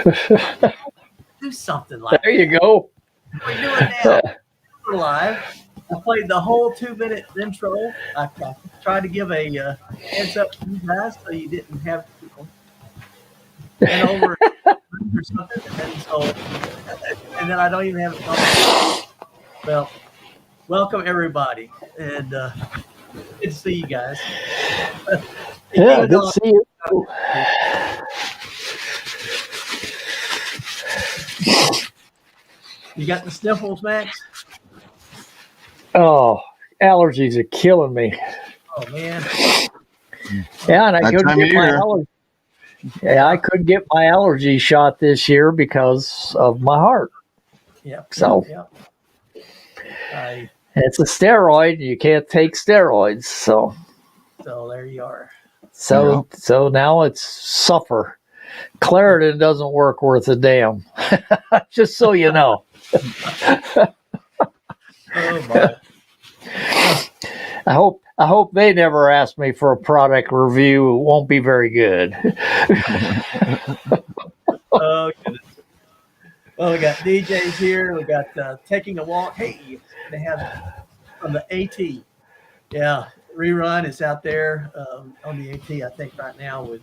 Do something like There you go. we're doing now. We're live. I played the whole 2-minute intro. I tried to give a heads up to you guys so you didn't have to bend over or something, and then I don't even have it on. Well, welcome everybody, and good to see you guys. Yeah, good to see you. You got the sniffles, Max? Oh, allergies are killing me. Oh man. Yeah, and I couldn't get my allergy. Yeah, I couldn't get my allergy shot this year because of my heart. Yeah. So it's a steroid. You can't take steroids, so there you are. So now it's suffer. Claritin doesn't work worth a damn. Just so you know. Oh my. I hope they never ask me for a product review. It won't be very good. Oh goodness. Well, we got DJs here. We got taking a walk. Hey, they have from the AT. Yeah, Rerun is out there on the AT. I think right now with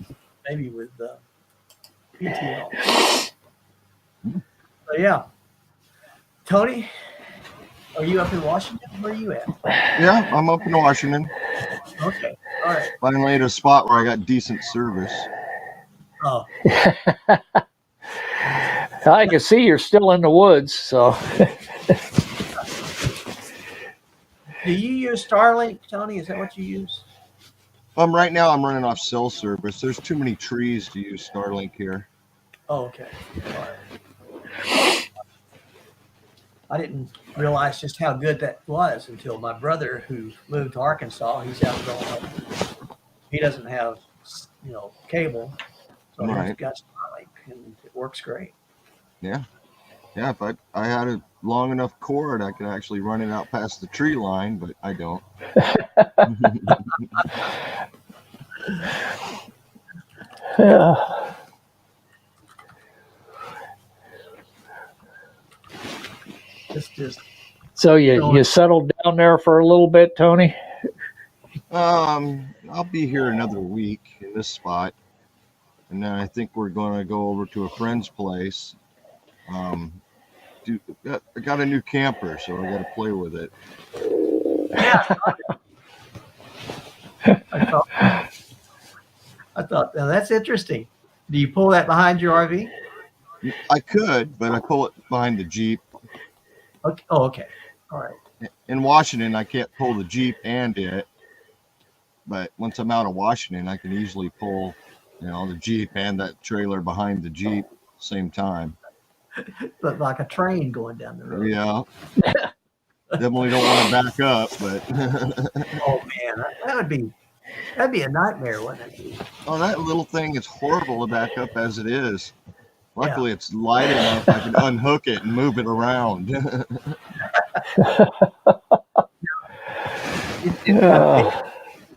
PTL. So yeah, Tony, are you up in Washington? Where are you at? Yeah, I'm up in Washington. Okay, all right. Finally at a spot where I got decent service. Oh. I can see you're still in the woods, so. Do you use Starlink, Tony? Is that what you use? Right now I'm running off cell service. There's too many trees to use Starlink here. Oh, okay. All right. I didn't realize just how good that was until my brother, who moved to Arkansas, he's out growing up. He doesn't have, cable, so he's got Starlink, and it works great. Yeah. Yeah, if I had a long enough cord, I could actually run it out past the tree line, but I don't. Yeah. So you settled down there for a little bit, Tony? I'll be here another week in this spot, and then I think we're going to go over to a friend's place. I got a new camper, so I got to play with it. Yeah. I thought now that's interesting. Do you pull that behind your RV? I could, but I pull it behind the Jeep. Okay. Oh, okay. All right. In Washington, I can't pull the Jeep and it, but once I'm out of Washington, I can easily pull, the Jeep and that trailer behind the Jeep at the same time. But like a train going down the road. Yeah. Definitely don't want to back up, but. Oh man, that'd be a nightmare, wouldn't it? Oh, that little thing is horrible to back up as it is. Luckily, it's light enough I can unhook it and move it around.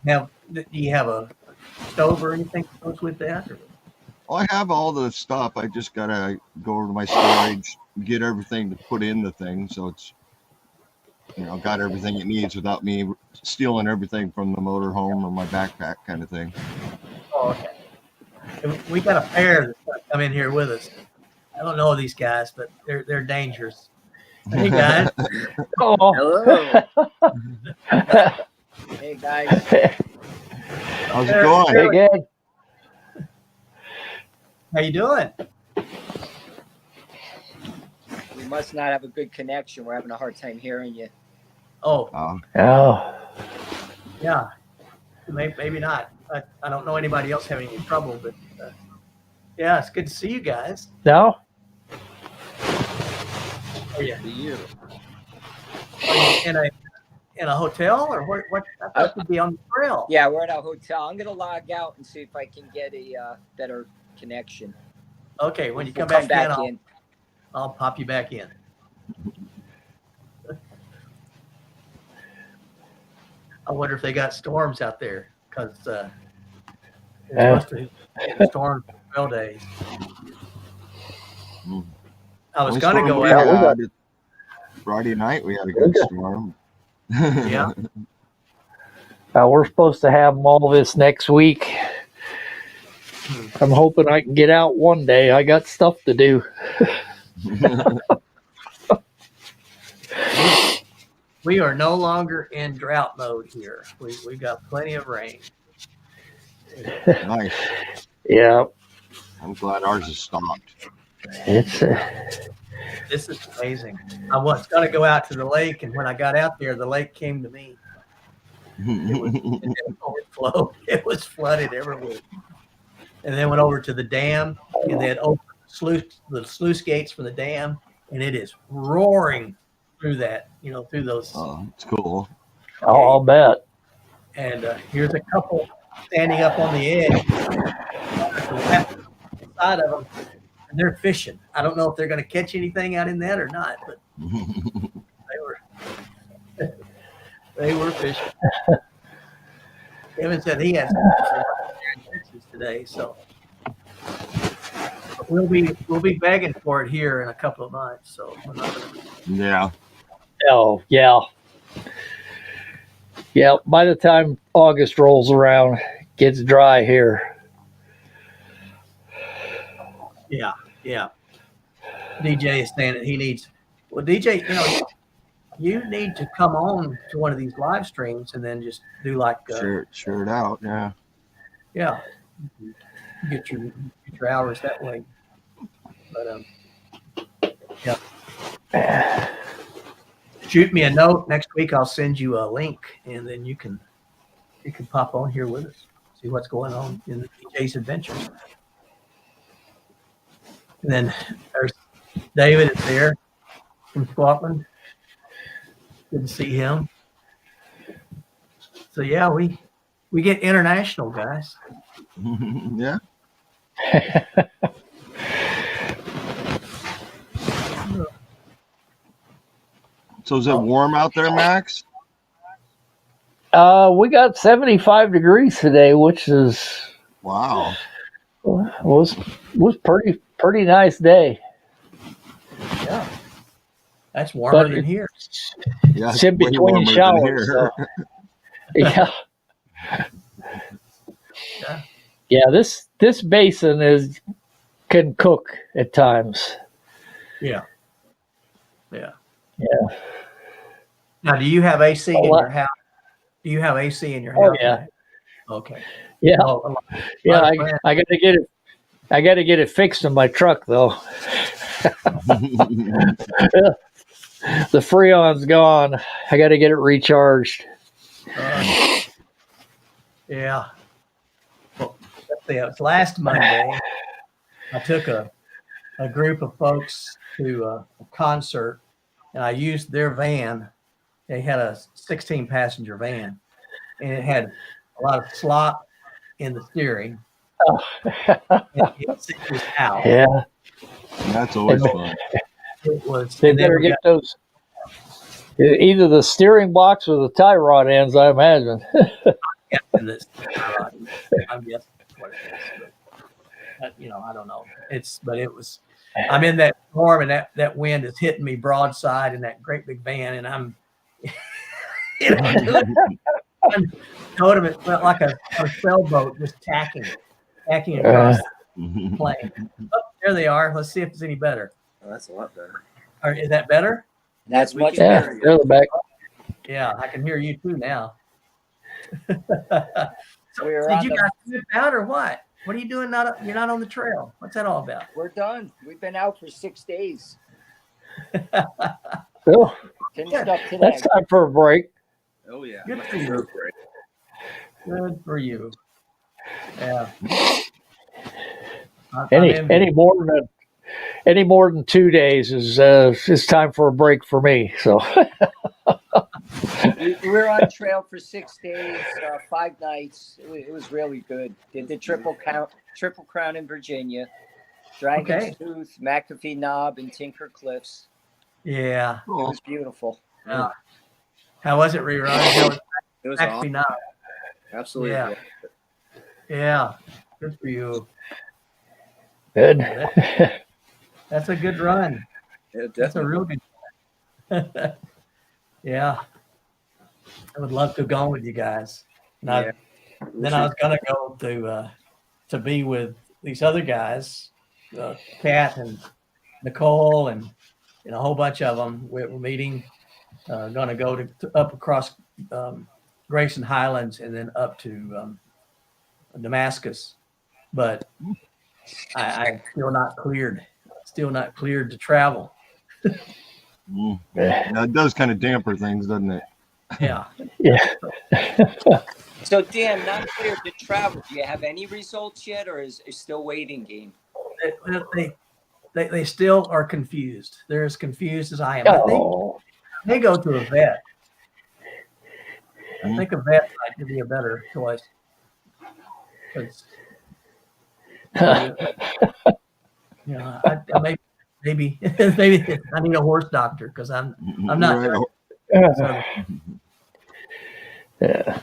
Now, do you have a stove or anything that goes with that? Well, I have all the stuff. I just gotta go over to my storage, get everything to put in the thing, so it's got everything it needs without me stealing everything from the motorhome or my backpack kind of thing. Oh, okay. We got a pair that's going to come in here with us. I don't know these guys, but they're dangerous. Hey guys. Oh. Hello. Hey guys. How's it going? Hey, good. How you doing? We must not have a good connection. We're having a hard time hearing you. Oh. Yeah. Maybe not. I don't know anybody else having any trouble, but yeah, it's good to see you guys. No? Oh, yeah. To you. Are you in a hotel or what? I thought you'd be on the trail. Yeah, we're at a hotel. I'm gonna log out and see if I can get a better connection. Okay, when you We'll come back in, I'll pop you back in. I wonder if they got storms out there because it's supposed to hit storms for 12 days. I was Only going to storm go we out. had, Friday night we had a good storm. Yeah. We're supposed to have them all this next week. I'm hoping I can get out one day. I got stuff to do. We are no longer in drought mode here. We got plenty of rain. Nice. Yeah, I'm glad ours has stopped. it's This is amazing. I was going to go out to the lake, and when I got out there, the lake came to me. It didn't overflow. It was flooded everywhere. And then went over to the dam, and they had opened the sluice gates for the dam, and it is roaring through that, through those. Oh, it's cool. I'll bet. And here's a couple standing up on the edge, side of them, and they're fishing. I don't know if they're going to catch anything out in that or not, but they were fishing. Kevin said he has Texas today, so we'll be begging for it here in a couple of months. So we're not gonna... Yeah. Oh, yeah. Yeah, by the time August rolls around, it gets dry here. Yeah. DJ is saying that he needs. Well, DJ, you need to come on to one of these live streams and then just do like share it out. Yeah. Yeah, get your hours that way. But yeah. Shoot me a note next week. I'll send you a link, and then you can pop on here with us, see what's going on in the DJ's adventures. And then there's David is there from Scotland. Good to see him. So yeah, we get international, guys. Yeah. So is it warm out there, Max? We got 75 degrees today, which is Wow. was pretty nice day. Yeah, that's warmer than here. Yeah, It's in between showers. So. Yeah. Yeah, this basin can cook at times. Yeah. Now, do you have AC in your house? Do you have AC in your house? Oh yeah. Okay. Yeah. Oh, yeah. I got to get it. I got to get it fixed in my truck though. The Freon's gone. I got to get it recharged. Yeah. Well, let's see. It was last Monday. I took a group of folks to a concert, and I used their van. They had a 16-passenger van, and it had a lot of slop in the steering. Oh. It was out. Yeah, that's always fun. It was. They better get those. Either the steering box or the tie rod ends, I imagine. I'm guessing what it is. But, I don't know. It was. I'm in that storm, and that wind is hitting me broadside in that great big van, and I'm. Told him it felt like a sailboat just tacking across the plane. Oh, there they are. Let's see if it's any better. Oh, that's a lot better. Is that better? That's much Yeah, better. they're the back. Yeah, I can hear you too now. We're Did you guys flip out or what? What are you doing? You're not on the trail. What's that all about? We're done. We've been out for 6 days. Oh, Finished up today. that's time for a break. Oh yeah. Good for you. Good for you. Yeah. Any more than 2 days is time for a break for me. So We were on trail for 6 days, 5 nights. It was really good. Did the Triple Crown in Virginia, Dragon's Tooth, McAfee Knob, and Tinker Cliffs. Yeah. It was beautiful. Yeah. How was it, rerun? How was It was actually awesome. not? Absolutely. Yeah. Yeah. Good for you. good. That's a good run. Yeah, That's a definitely. real good. Yeah, I would love to have gone with you guys. And Yeah. then I was gonna go to be with these other guys, Kat and Nicole and a whole bunch of them. We're meeting. Going to go up across Grayson Highlands and then up to Damascus, but I'm still not cleared. Still not cleared to travel. Mm. Yeah, it does kind of damper things, doesn't it? Yeah. Yeah. So Dan, not clear to travel. Do you have any results yet, or is it still waiting game? They still are confused. They're as confused as I am. I think Oh. they go to a vet. I think a vet might be a better choice. 'Cause, you know, maybe I need a horse doctor because I'm not. Right. So, Yeah.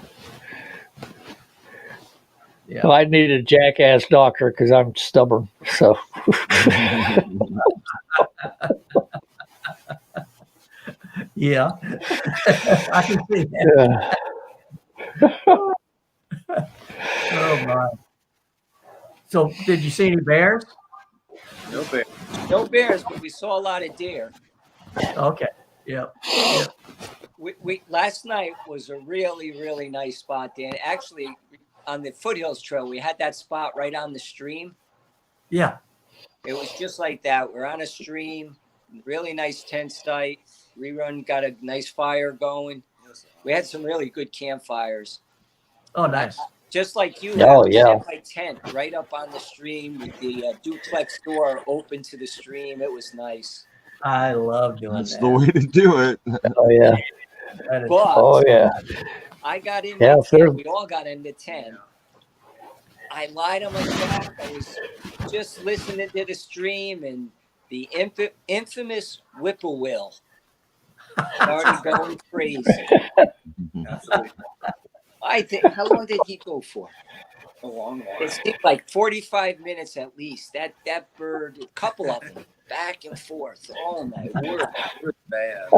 yeah. Well, I need a jackass doctor because I'm stubborn. So Yeah. I can see that. Oh my. So did you see any bears? No bear. No bears, but we saw a lot of deer. Okay. Yeah. We last night was a really nice spot, Dan. Actually, on the Foothills Trail, we had that spot right on the stream. Yeah. It was just like that. We're on a stream, really nice tent site. Rerun got a nice fire going. We had some really good campfires. Oh, nice. Just like you, Oh, I yeah. set my tent right up on the stream with the duplex door open to the stream. It was nice. I love doing That's that. the way to do it. oh yeah. That is- But Oh yeah. I got in Yeah, the sure. tent. We all got in the tent. I lied on my back. I was just listening to the stream, and the infamous whippoorwill started going crazy. Absolutely. I think, how long did he go for? A long It one. seemed like 45 minutes at least. That bird, a couple of them, back and forth. Oh my word! It was bad.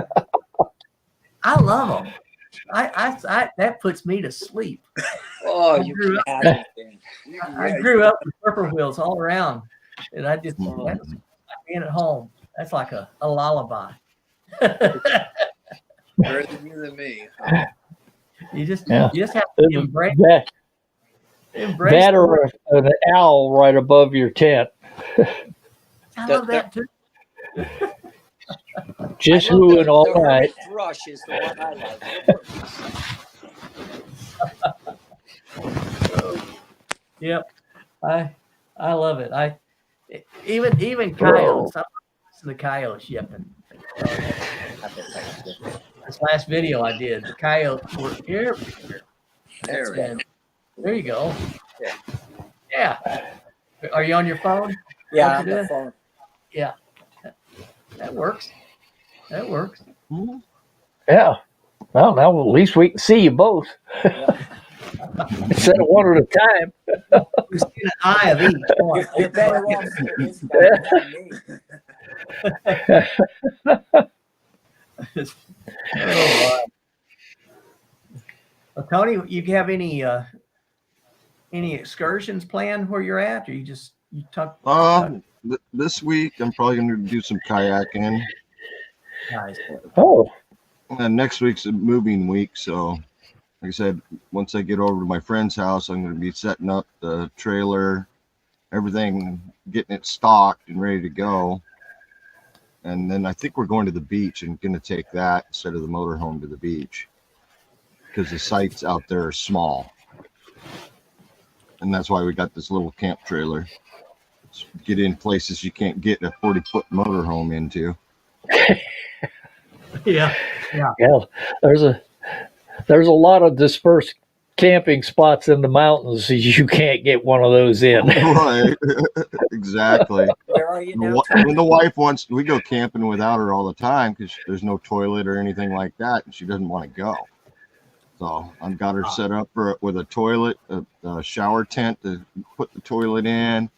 I love them. I that puts me to sleep. Oh, you can have it, Dan. I grew up with whippoorwills all around, and I just that's like being at home. That's like a lullaby. Better than you than me. You just Yeah. have to embrace That or an owl right above your tent. I love that too. Just I love hooing all the night. hermit thrush is the one I like. Yep, I love it. Even coyotes. I listen to coyotes yipping. This last video I did, the coyotes were here. There we go. And there you go. Yeah. Yeah. Are you on your phone? Yeah, What on you the doing? phone. That works. That works. Yeah. Well, now at least we can see you both. Yeah. Instead of one at a time. We've seen an eye of each. You're better off seeing this guy than me. Oh, well, Tony, you have any excursions planned where you're at, or you talk? This week I'm probably going to do some kayaking. Nice. Oh. And next week's a moving week, so like I said, once I get over to my friend's house, I'm going to be setting up the trailer, everything, getting it stocked and ready to go. And then I think we're going to the beach and going to take that instead of the motorhome to the beach because the sites out there are small. And that's why we got this little camp trailer. Get in places you can't get a 40-foot motorhome into. Yeah. Yeah. There's a lot of dispersed camping spots in the mountains. You can't get one of those in. Right. Exactly. Where are you now? When the wife wants, we go camping without her all the time because there's no toilet or anything like that, and she doesn't want to go. So I've got her set up with a toilet, a shower tent to put the toilet in,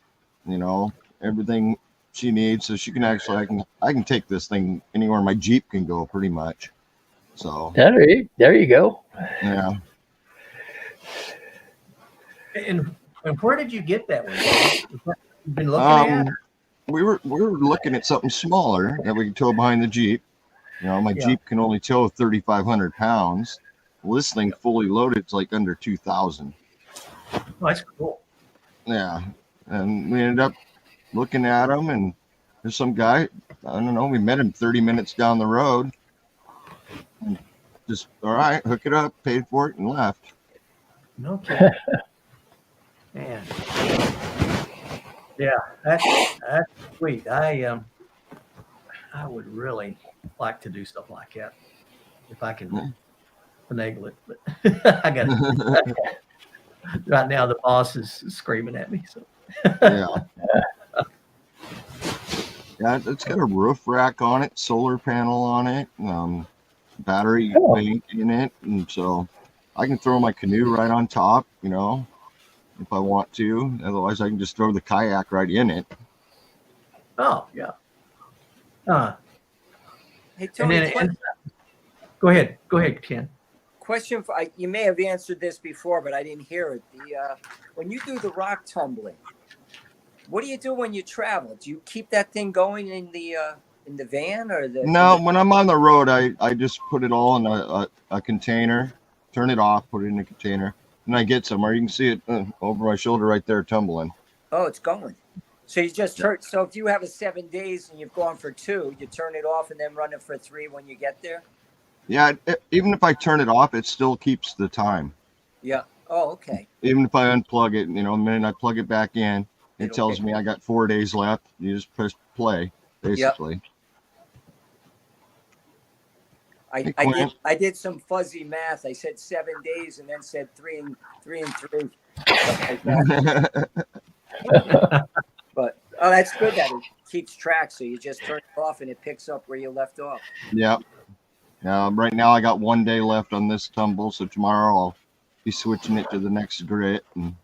everything she needs, so she can actually I can take this thing anywhere my Jeep can go pretty much. So There you go. yeah. And where did you get that one? You've been looking at? We were looking at something smaller that we could tow behind the Jeep. You know, my Yeah. Jeep can only tow 3,500 pounds. Well, this thing fully loaded is like under 2,000. Oh, that's cool. Yeah, and we ended up looking at them, and there's some guy. I don't know. We met him 30 minutes down the road. And just all right, hook it up, paid for it, and left. No kidding. Man. Yeah, that's sweet. I would really like to do stuff like that if I can finagle it. But I got right now the boss is screaming at me. So Yeah. Yeah, it's got a roof rack on it, solar panel on it, battery bank in it, and so I can throw my canoe right on top, you know, if I want to. Otherwise, I can just throw the kayak right in it. oh yeah. Hey, And Tony, then go ahead, Ken. question for you may have answered this before, but I didn't hear it. When you do the rock tumbling, what do you do when you travel? Do you keep that thing going in the van or the? No, when I'm on the road, I just put it all in a container, turn it off, put it in a container, and I get somewhere. You can see it over my shoulder right there tumbling. Oh, it's going. So you just turn. So if you have a 7 days and you've gone for 2, you turn it off and then run it for 3 when you get there. Yeah, even if I turn it off, it still keeps the time. Yeah. Oh, okay. Even if I unplug it, you know, the minute I plug it back in, it It'll tells pick me I got 4 days left. You just press play, basically. I did some fuzzy math. I said 7 days and then said 3 and 3. Like that. But that's good that it keeps track. So you just turn it off and it picks up where you left off. Yeah. Right now I got 1 day left on this tumble, so tomorrow I'll be switching it to the next grit and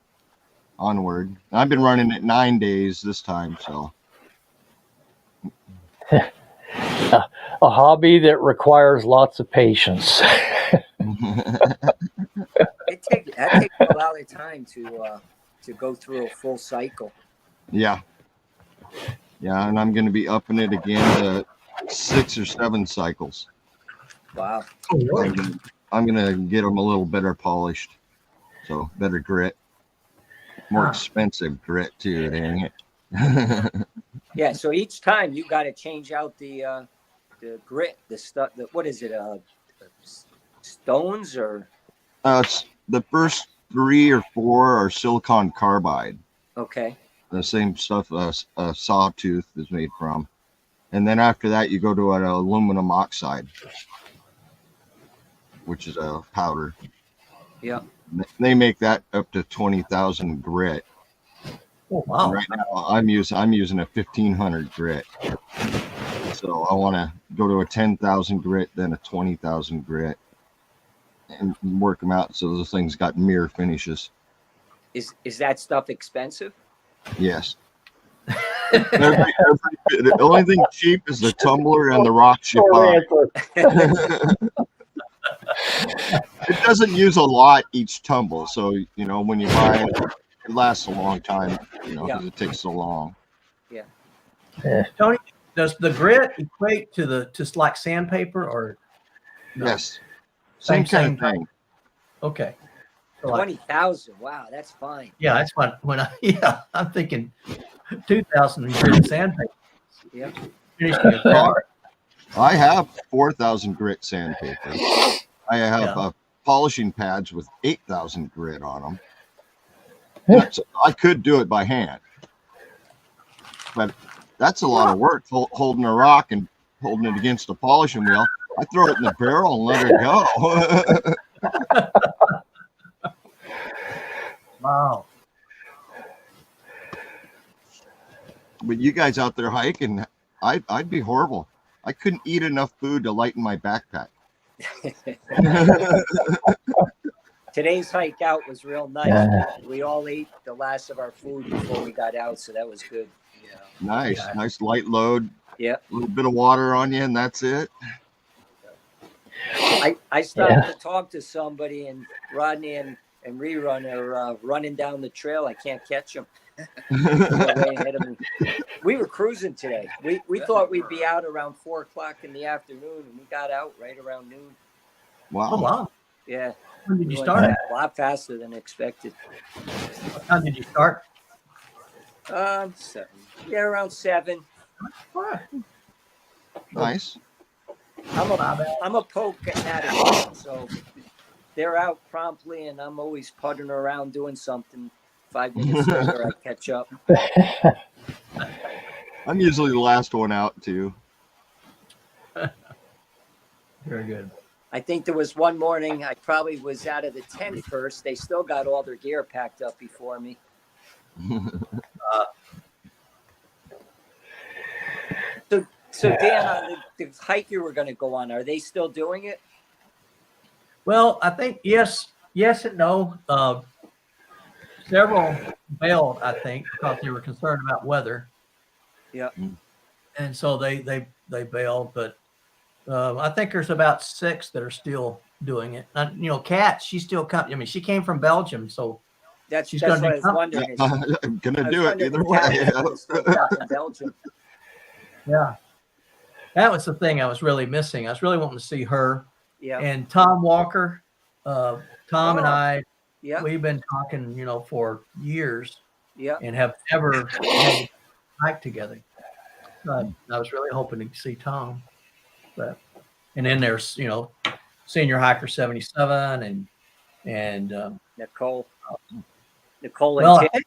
onward. I've been running it 9 days this time, so. A hobby that requires lots of patience. That takes a lot of time to go through a full cycle. Yeah, and I'm going to be upping it again to 6 or 7 cycles. Wow. I'm going to get them a little better polished, so better grit. More expensive grit too, dang it. Yeah. So each time you got to change out the grit, the stuff. What is it? Stones or? The first 3 or 4 are silicon carbide. Okay. The same stuff a sawtooth is made from. And then after that, you go to an aluminum oxide, which is a powder. Yeah. They make that up to 20,000 grit. Oh wow. And right now, I'm using a 1,500 grit. So I want to go to a 10,000 grit, then a 20,000 grit, and work them out so those things got mirror finishes. Is that stuff expensive? Yes. The only thing cheap is the tumbler and the rocks you buy. It doesn't use a lot each tumble, so you know when you buy it, it lasts a long time. You know, because it takes so long. Tony, does the grit equate to just like sandpaper or? No? Yes. Same kind of thing. Okay. So like, 20,000. Wow, that's fine. yeah, that's what I'm thinking 2,000 grit sandpaper. Yeah. Finishing a car. I have 4,000 grit sandpaper. I have polishing pads with 8,000 grit on them. I could do it by hand, but that's a lot of work holding a rock and holding it against a polishing wheel. I throw it in the barrel and let her go. Wow. But you guys out there hiking, I'd be horrible. I couldn't eat enough food to lighten my backpack. Today's hike out was real nice. We all ate the last of our food before we got out, so that was good. Yeah. Nice, Yeah. nice light load. Yeah. A little bit of water on you, and that's it. I stopped to talk to somebody, and Rodney and Rerun are running down the trail. I can't catch them. They're way ahead of me. We were cruising today. We thought we'd be out around 4 o'clock in the afternoon, and we got out right around noon. Oh Wow. wow! Yeah. When did you We went start? a lot faster than expected. What time did you start? 7. Yeah, around 7. Nice. I'm a poke at it, so they're out promptly, and I'm always puttering around doing something. 5 minutes later, I catch up. I'm usually the last one out too. Very good. I think there was one morning I probably was out of the tent first. They still got all their gear packed up before me. So Dan, on the hike you were going to go on, are they still doing it? Well, I think yes and no. Several bailed, I think, because they were concerned about weather. Yeah. And so they bailed, but I think there's about 6 that are still doing it. Kat, she's still coming. I mean, she came from Belgium, so That's She's what gonna I do was something. wondering. Is, I'm gonna I was do it wondering either if Kat way. was still back in Belgium. yeah, that was the thing I was really missing. I was really wanting to see her Yeah. and Tom Walker. Tom and Oh. I, Yeah. we've been talking, for years Yeah. and have never had to hike together. But I was really hoping to see Tom. But and then there's Senior Hiker 77 and Nicole and well, Tim.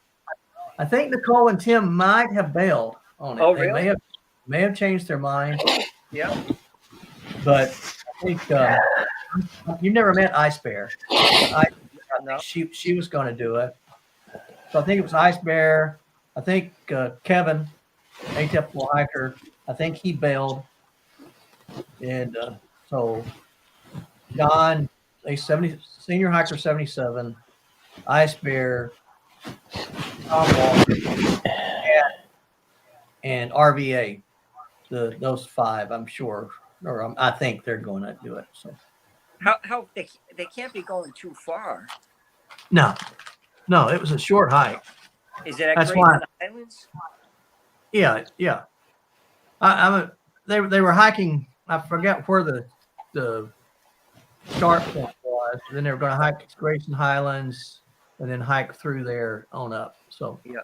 I think Nicole and Tim might have bailed on it. Oh, They really? may have changed their mind, Yeah. but I think you never met Ice Bear. No. She was going to do it, so I think it was Ice Bear. I think Kevin, atypical hiker, I think he bailed, and so John, Senior Hiker 77, Ice Bear, Tom Walker, and RVA. Those 5, I'm sure, or I think they're going to do it. So How they can't be going too far. no, it was a short hike. Is it at That's Grayson why- Islands? Yeah. They were hiking. I forgot where the start point was. Then they were going to hike Grayson Highlands and then hike through there on up. So Yeah.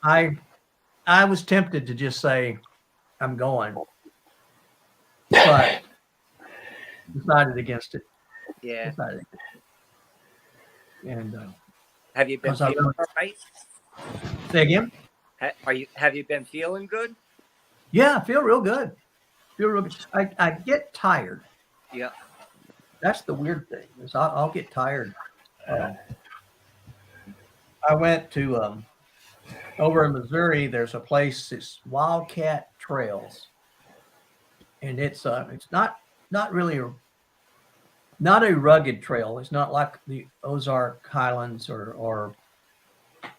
I was tempted to just say I'm going, but decided against it. Yeah. And Have you been Because I feeling really- all right? say again. Have you been feeling good? Yeah, I feel real good. I get tired. Yeah. That's the weird thing is I'll get tired. I went to over in Missouri. There's a place. It's Wildcat Trails, and it's not really not a rugged trail. It's not like the Ozark Highlands or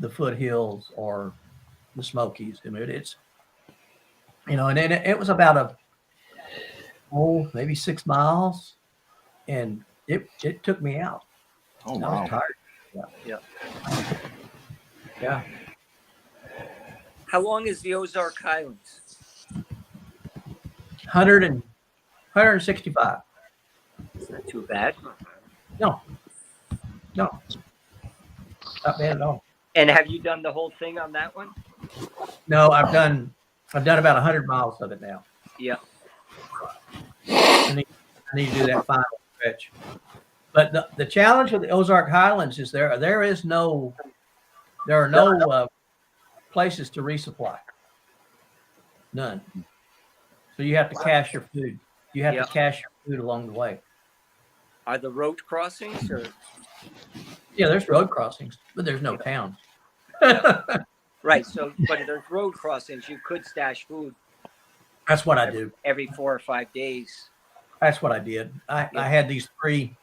the foothills or the Smokies. I mean, it's and then it was about maybe 6 miles, and it took me out. Oh I was wow. tired. Yeah. How long is the Ozark Highlands? 165. It's not too bad. No, not bad at all. And have you done the whole thing on that one? No, I've done about 100 miles of it now. Yeah. I need to do that final stretch. But the challenge with the Ozark Highlands is there are no places to resupply. None. So you have to cache your food. You have Yeah. to cache your food along the way. Are the road crossings or Yeah, there's road crossings, but there's no town. right? So, but if there's road crossings, you could stash food That's what I do. every 4 or 5 days. That's what I did. I had these three.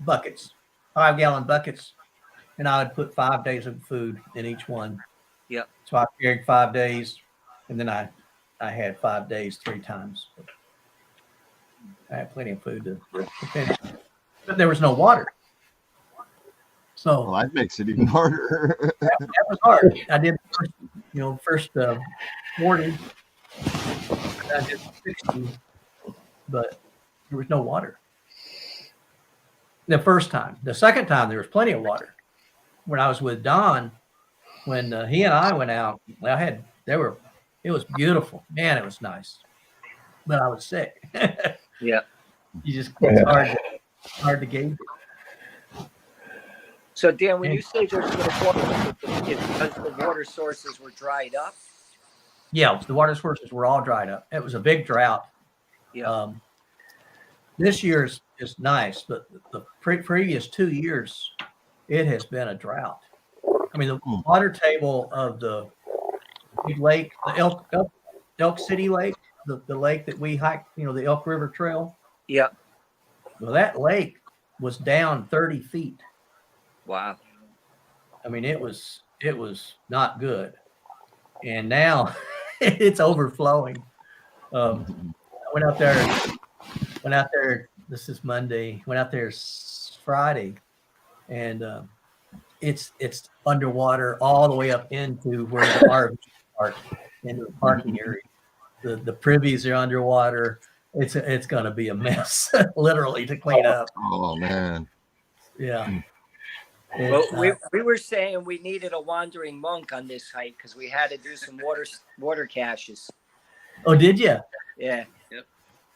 buckets, 5-gallon buckets, and I would put 5 days of food in each one. Yep. So I carried 5 days, and then I had 5 days 3 times. I had plenty of food to finish, but there was no water. So Well, that makes it even harder. that was hard. I did first 40. I did 60, but there was no water. The first time. The second time, there was plenty of water. When I was with Don, when he and I went out, it was beautiful. Man, it was nice. But I was sick. Yeah. It's hard to gauge. So Dan, when you say there's no water, it's because the water sources were dried up. Yeah, the water sources were all dried up. It was a big drought. Yeah. This year's is nice, but the previous 2 years, it has been a drought. I mean, the water table of the big lake, the Elk City Lake, the lake that we hiked, the Elk River Trail. Yeah. Well, that lake was down 30 feet. Wow. I mean, it was not good. And now it's overflowing. I went out there. This is Monday. Went out there Friday, and it's underwater all the way up into where the RVs park, into the parking area. The privies are underwater. It's going to be a mess, literally, to clean up. Oh man. Yeah. Well, we were saying we needed a wandering monk on this hike because we had to do some water caches. Oh, did you? Yeah. Yep.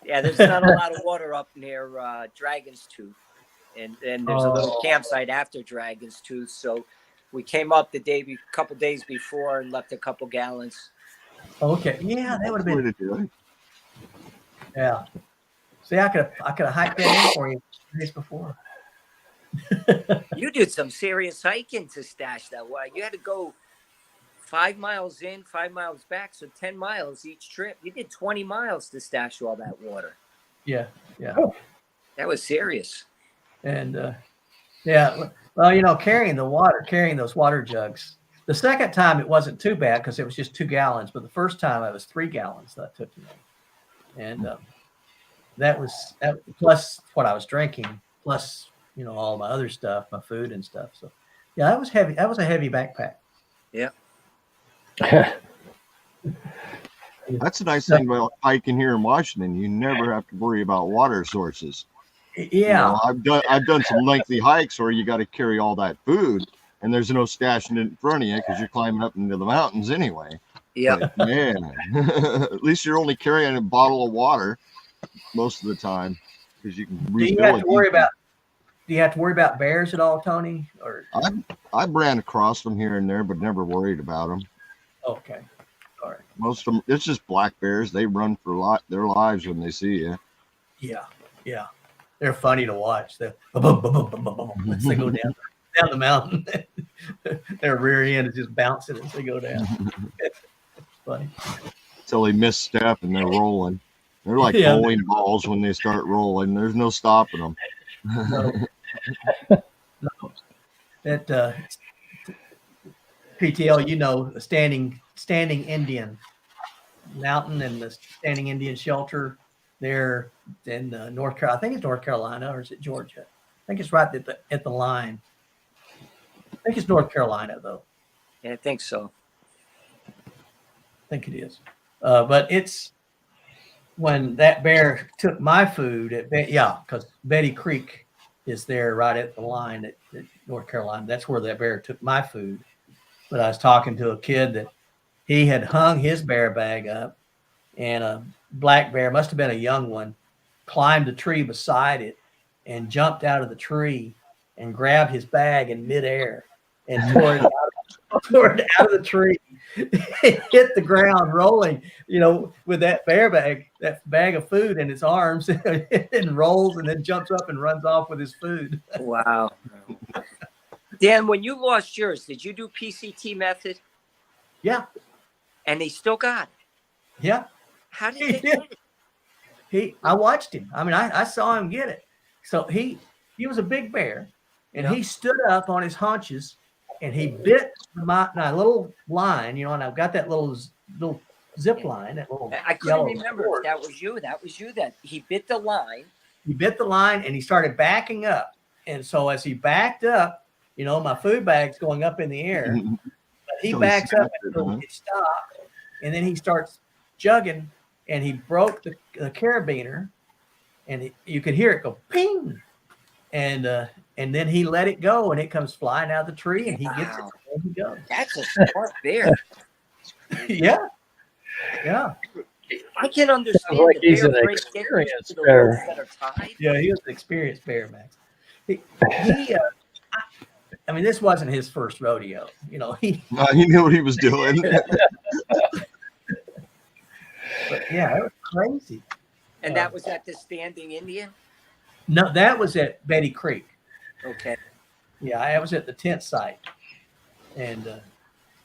Yeah, there's not a lot of water up near Dragon's Tooth. And there's a little campsite after Dragon's Tooth. So we came up couple days before and left a couple gallons. Okay. Yeah, that would have Way been. to do it. Yeah. See, I could have hiked that in for you 2 days before. You did some serious hiking to stash that water. You had to go 5 miles in, 5 miles back, so 10 miles each trip. You did 20 miles to stash all that water. Yeah. That was serious. And well, carrying those water jugs. The second time it wasn't too bad because it was just 2 gallons, but the first time it was 3 gallons that took me. And that was plus what I was drinking, plus all my other stuff, my food and stuff. So yeah, that was heavy. That was a heavy backpack. Yeah. That's a nice thing about hiking here in Washington. You never have to worry about water sources. Yeah. I've done some lengthy hikes where you got to carry all that food, and there's no stashing it in front of you because you're climbing up into the mountains anyway. Yeah. But, man, at least you're only carrying a bottle of water most of the time because you can Do you have to worry about bears at all, Tony? Or I ran across them here and there, but never worried about them. okay, all right. Most of them, it's just black bears. They run for their lives when they see you. Yeah. They're funny to watch. They boom, boom, boom, boom, boom, boom, as they go down the mountain. Their rear end is just bouncing as they go down. It's funny. Until they misstep and they're rolling. They're like bowling balls when they start rolling. There's no stopping them. No. That PTL, the standing Indian mountain and the standing Indian shelter there in North Carolina. I think it's North Carolina, or is it Georgia? I think it's right at the line. I think it's North Carolina, though. Yeah, I think so. I think it is. But it's when that bear took my food because Betty Creek is there right at the line at North Carolina. That's where that bear took my food. But I was talking to a kid that he had hung his bear bag up, and a black bear, must have been a young one, climbed a tree beside it and jumped out of the tree and grabbed his bag in midair and tore it out of the tree. It hit the ground rolling, with that bag of food in his arms, and rolls and then jumps up and runs off with his food. Wow. Dan, when you lost yours, did you do PCT method? Yeah. And they still got it? Yeah. How did they get it? I watched him. I mean, I saw him get it. So he was a big bear, and Yeah. he stood up on his haunches, and he bit my little line, and I've got that little zip line, that little I couldn't yellow remember cord. if that was you. That was you that he bit the line. He bit the line, and he started backing up. And so as he backed up, my food bag's going up in the air. But he So he backs up snapped it, until huh? it stopped, and then he starts jugging, and he broke the carabiner, and you could hear it go ping, and then he let it go, and it comes flying out of the tree, and he gets it, Wow. and he goes. That's a smart bear. Yeah. I can understand like the he's bear an breaks getting used experienced to the bear. ropes that are tied. Yeah, he was an experienced bear, Max. I mean, this wasn't his first rodeo. He He knew what he was doing. but yeah, it was crazy. And that was at the Standing Indian? No, that was at Betty Creek. Okay. Yeah, I was at the tent site, and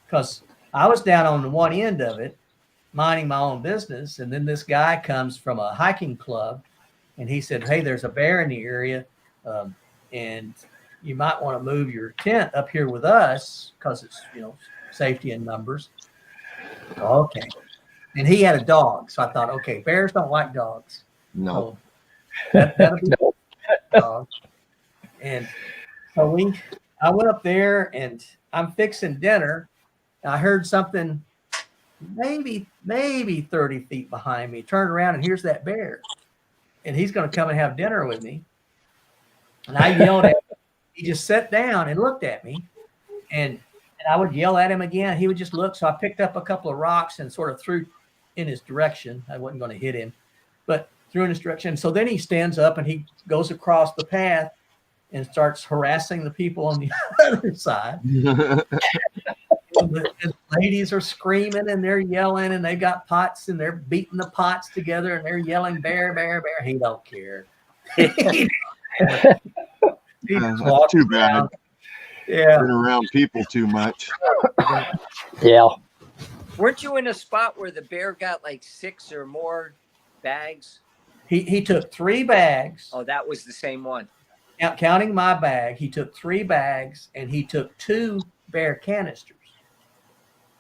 because I was down on the one end of it, minding my own business, and then this guy comes from a hiking club, and he said, "Hey, there's a bear in the area, and you might want to move your tent up here with us because it's safety in numbers." Okay, and he had a dog, so I thought, okay, bears don't like dogs. No. So that'll be dog. And so I went up there, and I'm fixing dinner. I heard something maybe 30 feet behind me. Turned around, and here's that bear. And he's going to come and have dinner with me. And I yelled at him. He just sat down and looked at me. And I would yell at him again. He would just look. So I picked up a couple of rocks and sort of threw in his direction. I wasn't going to hit him, but threw in his direction. So then he stands up and he goes across the path and starts harassing the people on the other side. And the ladies are screaming and they're yelling, and they got pots and they're beating the pots together and they're yelling, "Bear, bear, bear." He don't care. He just That's walks too bad. around. Yeah. Been around people too much. Yeah. Weren't you in a spot where the bear got like 6 or more bags? He took 3 bags. Oh, that was the same one. Counting my bag, he took 3 bags, and he took 2 bear canisters.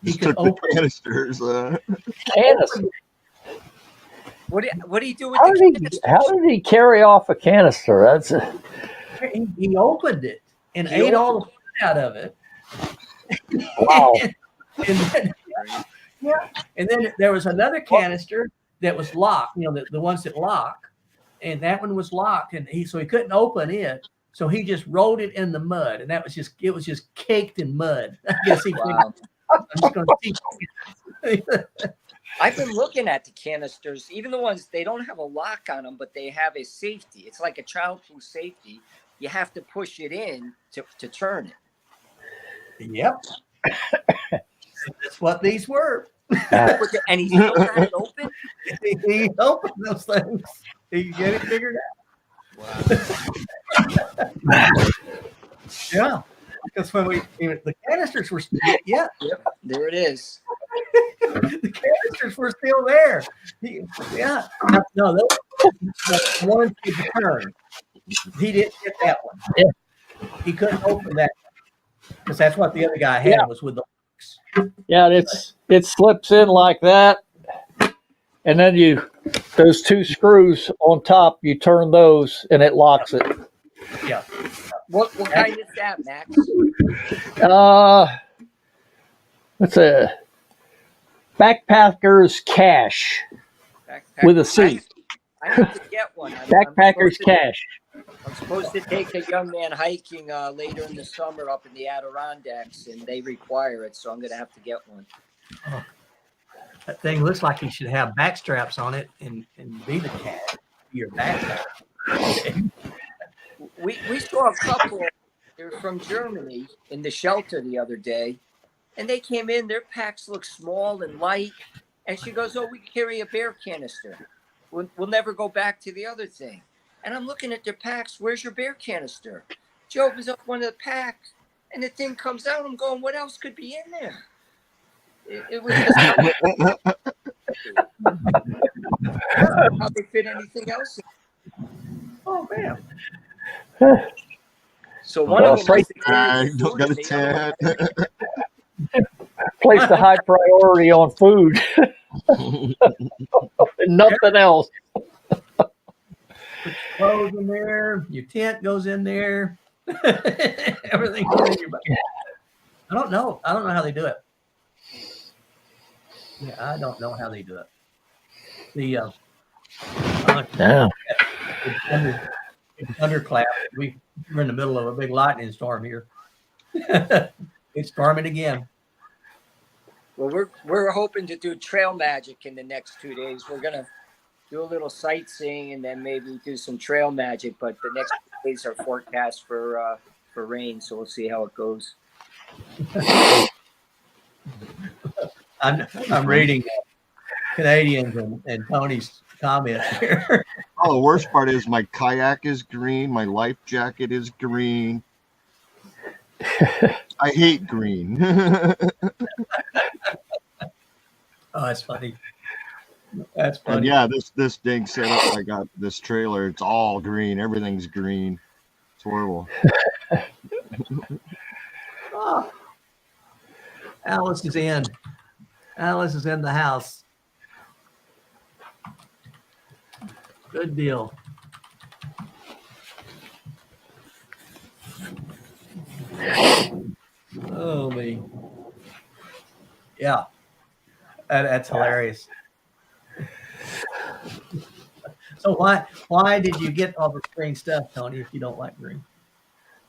He Just could took the open canisters. Canister. What do you do with How the did canisters? how did he carry off a canister? That's he opened it and He ate all the opened food out of it. wow. And then there was another canister that was locked, the ones that lock, and that one was locked, and he couldn't open it, so he just rolled it in the mud, and it was just caked in mud. I guess he figured, Wow. I'm just going to teach you. I've been looking at the canisters, even the ones they don't have a lock on them, but they have a safety. It's like a childproof safety. You have to push it in to turn it. Yep. That's what these were. And he still got it open. He opened those things. He could get it figured out. Yeah. Because when the canisters were, Yep, there it is. the canisters were still there. Yeah. No, the one he returned. He didn't get that one. Yeah. He couldn't open that one because that's what the other guy had was with the hooks. Yeah, it slips in like that, and then those 2 screws on top, you turn those and it locks it. Yeah. What kind is that, Max? It's a Backpacker's Cache with a C. I have to get one. Backpacker's Cache. I'm supposed to take a young man hiking later in the summer up in the Adirondacks, and they require it, so I'm going to have to get one. That thing looks like he should have back straps on it and be the cat. Your back. We saw a couple. They're from Germany in the shelter the other day, and they came in. Their packs look small and light, and she goes, "Oh, we carry a bear canister. We'll never go back to the other thing." And I'm looking at their packs. Where's your bear canister? She opens up one of the packs, and the thing comes out. I'm going, what else could be in there? It was just how they fit anything else in. Oh man. So one of them was the I food, don't got a and the other one- tent. Placed a high priority on food and nothing else. Put your clothes in there. Your tent goes in there. Everything goes in your butt. I don't know. I don't know how they do it. Yeah, I don't know how they do it. The Yeah. thunderclap. We're in the middle of a big lightning storm here. It's storming again. Well, we're hoping to do trail magic in the next 2 days. We're gonna do a little sightseeing and then maybe do some trail magic. But the next 2 days are forecast for rain, so we'll see how it goes. I'm reading Canadians and Tony's comments here. Oh, the worst part is my kayak is green. My life jacket is green. I hate green. Oh, that's funny. That's And funny. yeah, this dang setup I got, this trailer, it's all green. Everything's green. It's horrible. Oh. Alice is in. Alice is in the house. Good deal. Oh me. Yeah. That's hilarious. So why did you get all this green stuff, Tony, if you don't like green?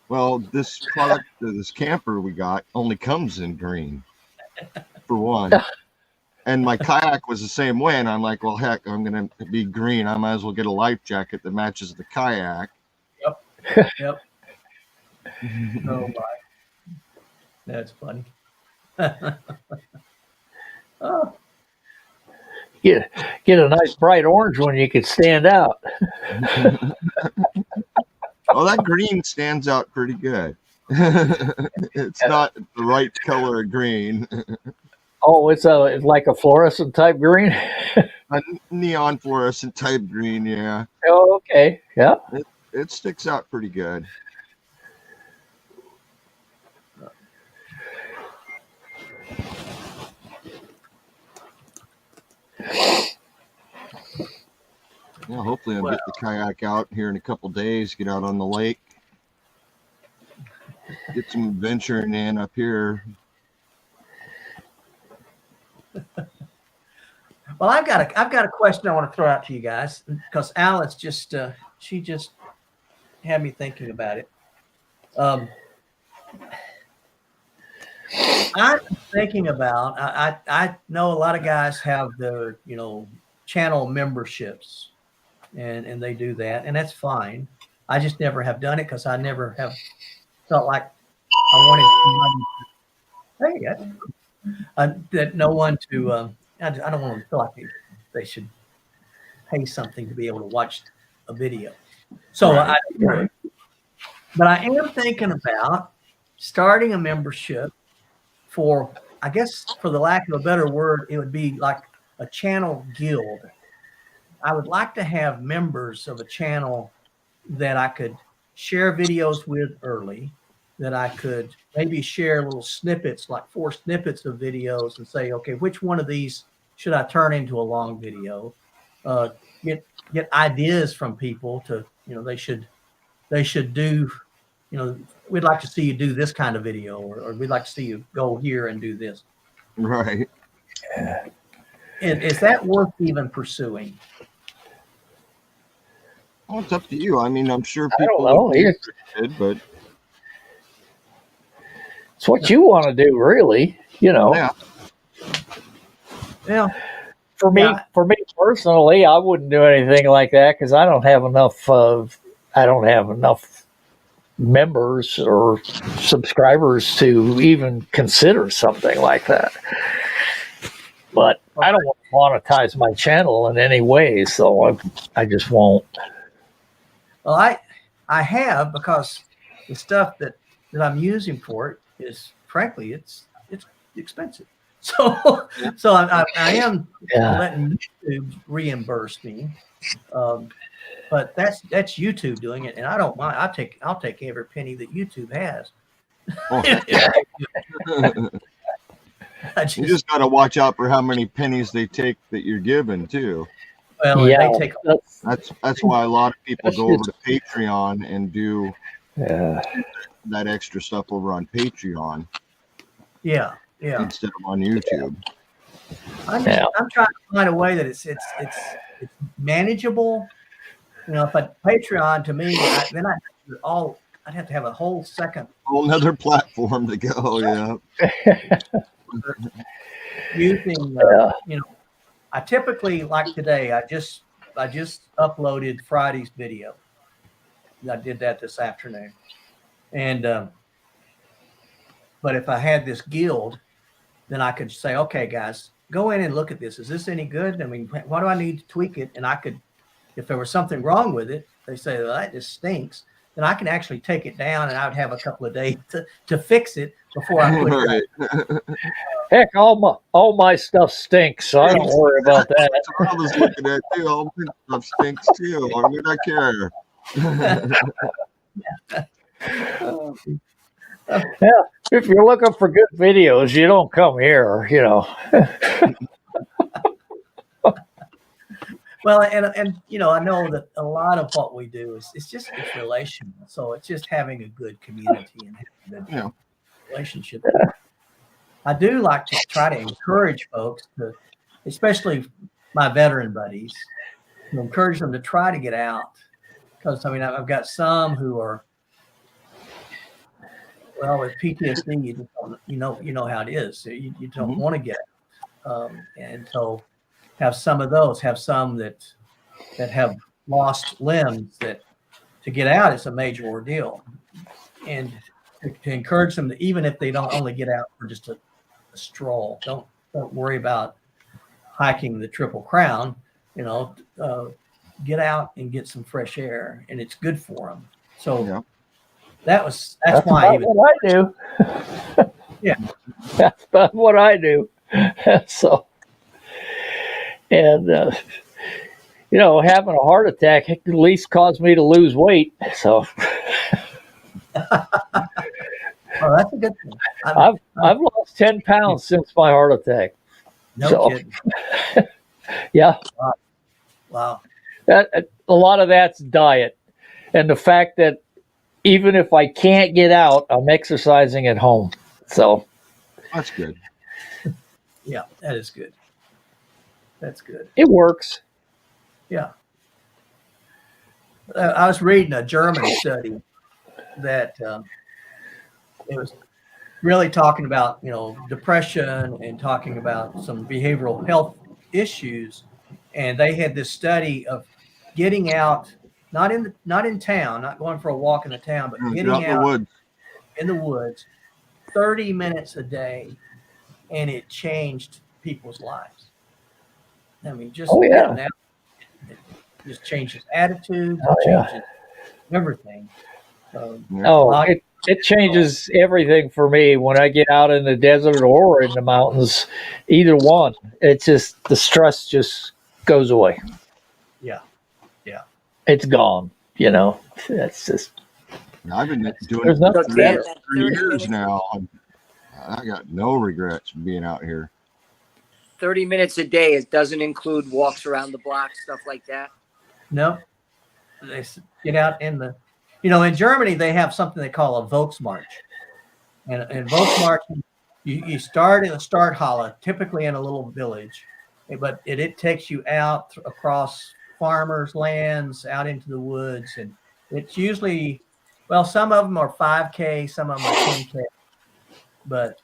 Well, this product, this camper we got only comes in green, for one. And my kayak was the same way. And I'm like, well, heck, I'm going to be green. I might as well get a life jacket that matches the kayak. Yep. Oh my. That's funny. Oh, Get a nice bright orange one you could stand out. Oh, that green stands out pretty good. It's not the right color of green. Oh, it's like a fluorescent type green. A neon fluorescent type green, yeah. Oh, okay. Yeah. It sticks out pretty good. Yeah, hopefully I'll get the kayak out here in a couple days, get out on the lake, get some adventuring in up here. well, I've got a question I want to throw out to you guys because Alice just she just had me thinking about it. I'm thinking about I know a lot of guys have their channel memberships and they do that, and that's fine. I just never have done it because I never have felt like I wanted somebody that no one to I don't want to feel like they should pay something to be able to watch a video. So Right. but I am thinking about starting a membership for, I guess, for the lack of a better word, it would be like a channel guild. I would like to have members of a channel that I could share videos with early, that I could maybe share little snippets, like 4 snippets of videos, and say, okay, which one of these should I turn into a long video? Get ideas from people to, they should do, we'd like to see you do this kind of video, or we'd like to see you go here and do this. Right. And is that worth even pursuing? Well, it's up to you. I mean, I'm sure I don't people know. would be interested, but It's what you want to do, really. yeah. Yeah. For me personally, I wouldn't do anything like that because I don't have enough members or subscribers to even consider something like that. But I don't want to monetize my channel in any way, so I just won't. Well, I have, because the stuff that I'm using for it is, frankly, it's expensive. So I am Yeah. letting YouTube reimburse me. but that's YouTube doing it, and I don't mind. I'll take every penny that YouTube has. Oh, I you just got to watch out for how many pennies they take that you're given too. well, Yeah, they take That's why a lot of people That's go over just- to Patreon and do yeah. that extra stuff over on Patreon yeah. instead of on YouTube. I'm Yeah. trying to find a way that it's manageable. You know, if I Patreon to me, then I'd have to have a whole second Whole nother platform to go. Yeah. using. Yeah. You know, I typically like today. I just uploaded Friday's video. I did that this afternoon, and but if I had this guild, then I could say, okay, guys, go in and look at this. Is this any good? I mean, why do I need to tweak it? And I could, if there was something wrong with it, they say, well, that just stinks. Then I can actually take it down, and I would have a couple of days to fix it before I put it out. Heck, all my stuff stinks, so I don't worry about that. That's what I was looking at too. All my stuff stinks too. Why would I care? If you're looking for good videos, you don't come here, you know. Well, and you know, I know that a lot of what we do is it's relational. So it's just having a good community and having a good Yeah. relationship. I do like to try to encourage folks to, especially my veteran buddies, to encourage them to try to get out. Because I mean, I've got some who are, well, with PTSD, you just don't, you know how it is. So you don't want to get out. And so have some of those, have some that have lost limbs, that to get out is a major ordeal. And to encourage them to, even if they don't only get out for just a stroll, don't worry about hiking the Triple Crown, you know, get out and get some fresh air, and it's good for them. So Yeah. that's why about even what I do. Yeah. That's about what I do. So, and you know, having a heart attack at least caused me to lose weight. So oh, that's a good thing. I've lost 10 pounds since my heart attack. No so- kidding. Yeah, Wow. a lot of that's diet, and the fact that even if I can't get out, I'm exercising at home. So That's good. Yeah, that is good. That's good. it works. Yeah. I was reading a German study that it was really talking about, you know, depression and talking about some behavioral health issues. And they had this study of getting out, not in town, not going for a walk in the town, but Get getting out in the out woods. in the woods 30 minutes a day, and it changed people's lives. I mean, just Oh, yeah. getting out, it just changes attitudes, Oh, it yeah. changes everything. Yeah. Oh, it changes everything for me when I get out in the desert or in the mountains. Either one, it's just the stress just goes away. Yeah. It's gone. You know, it's just I've been doing There's it nothing for better. 3 years now. I got no regrets being out here. 30 minutes a day. It doesn't include walks around the block, stuff like that. No, they get out in the, you know, in Germany, they have something they call a Volksmarch. And Volksmarch, you start in a Starthalle, typically in a little village, but it takes you out across farmers' lands, out into the woods. And it's usually, well, some of them are 5K, some of them are 10K, but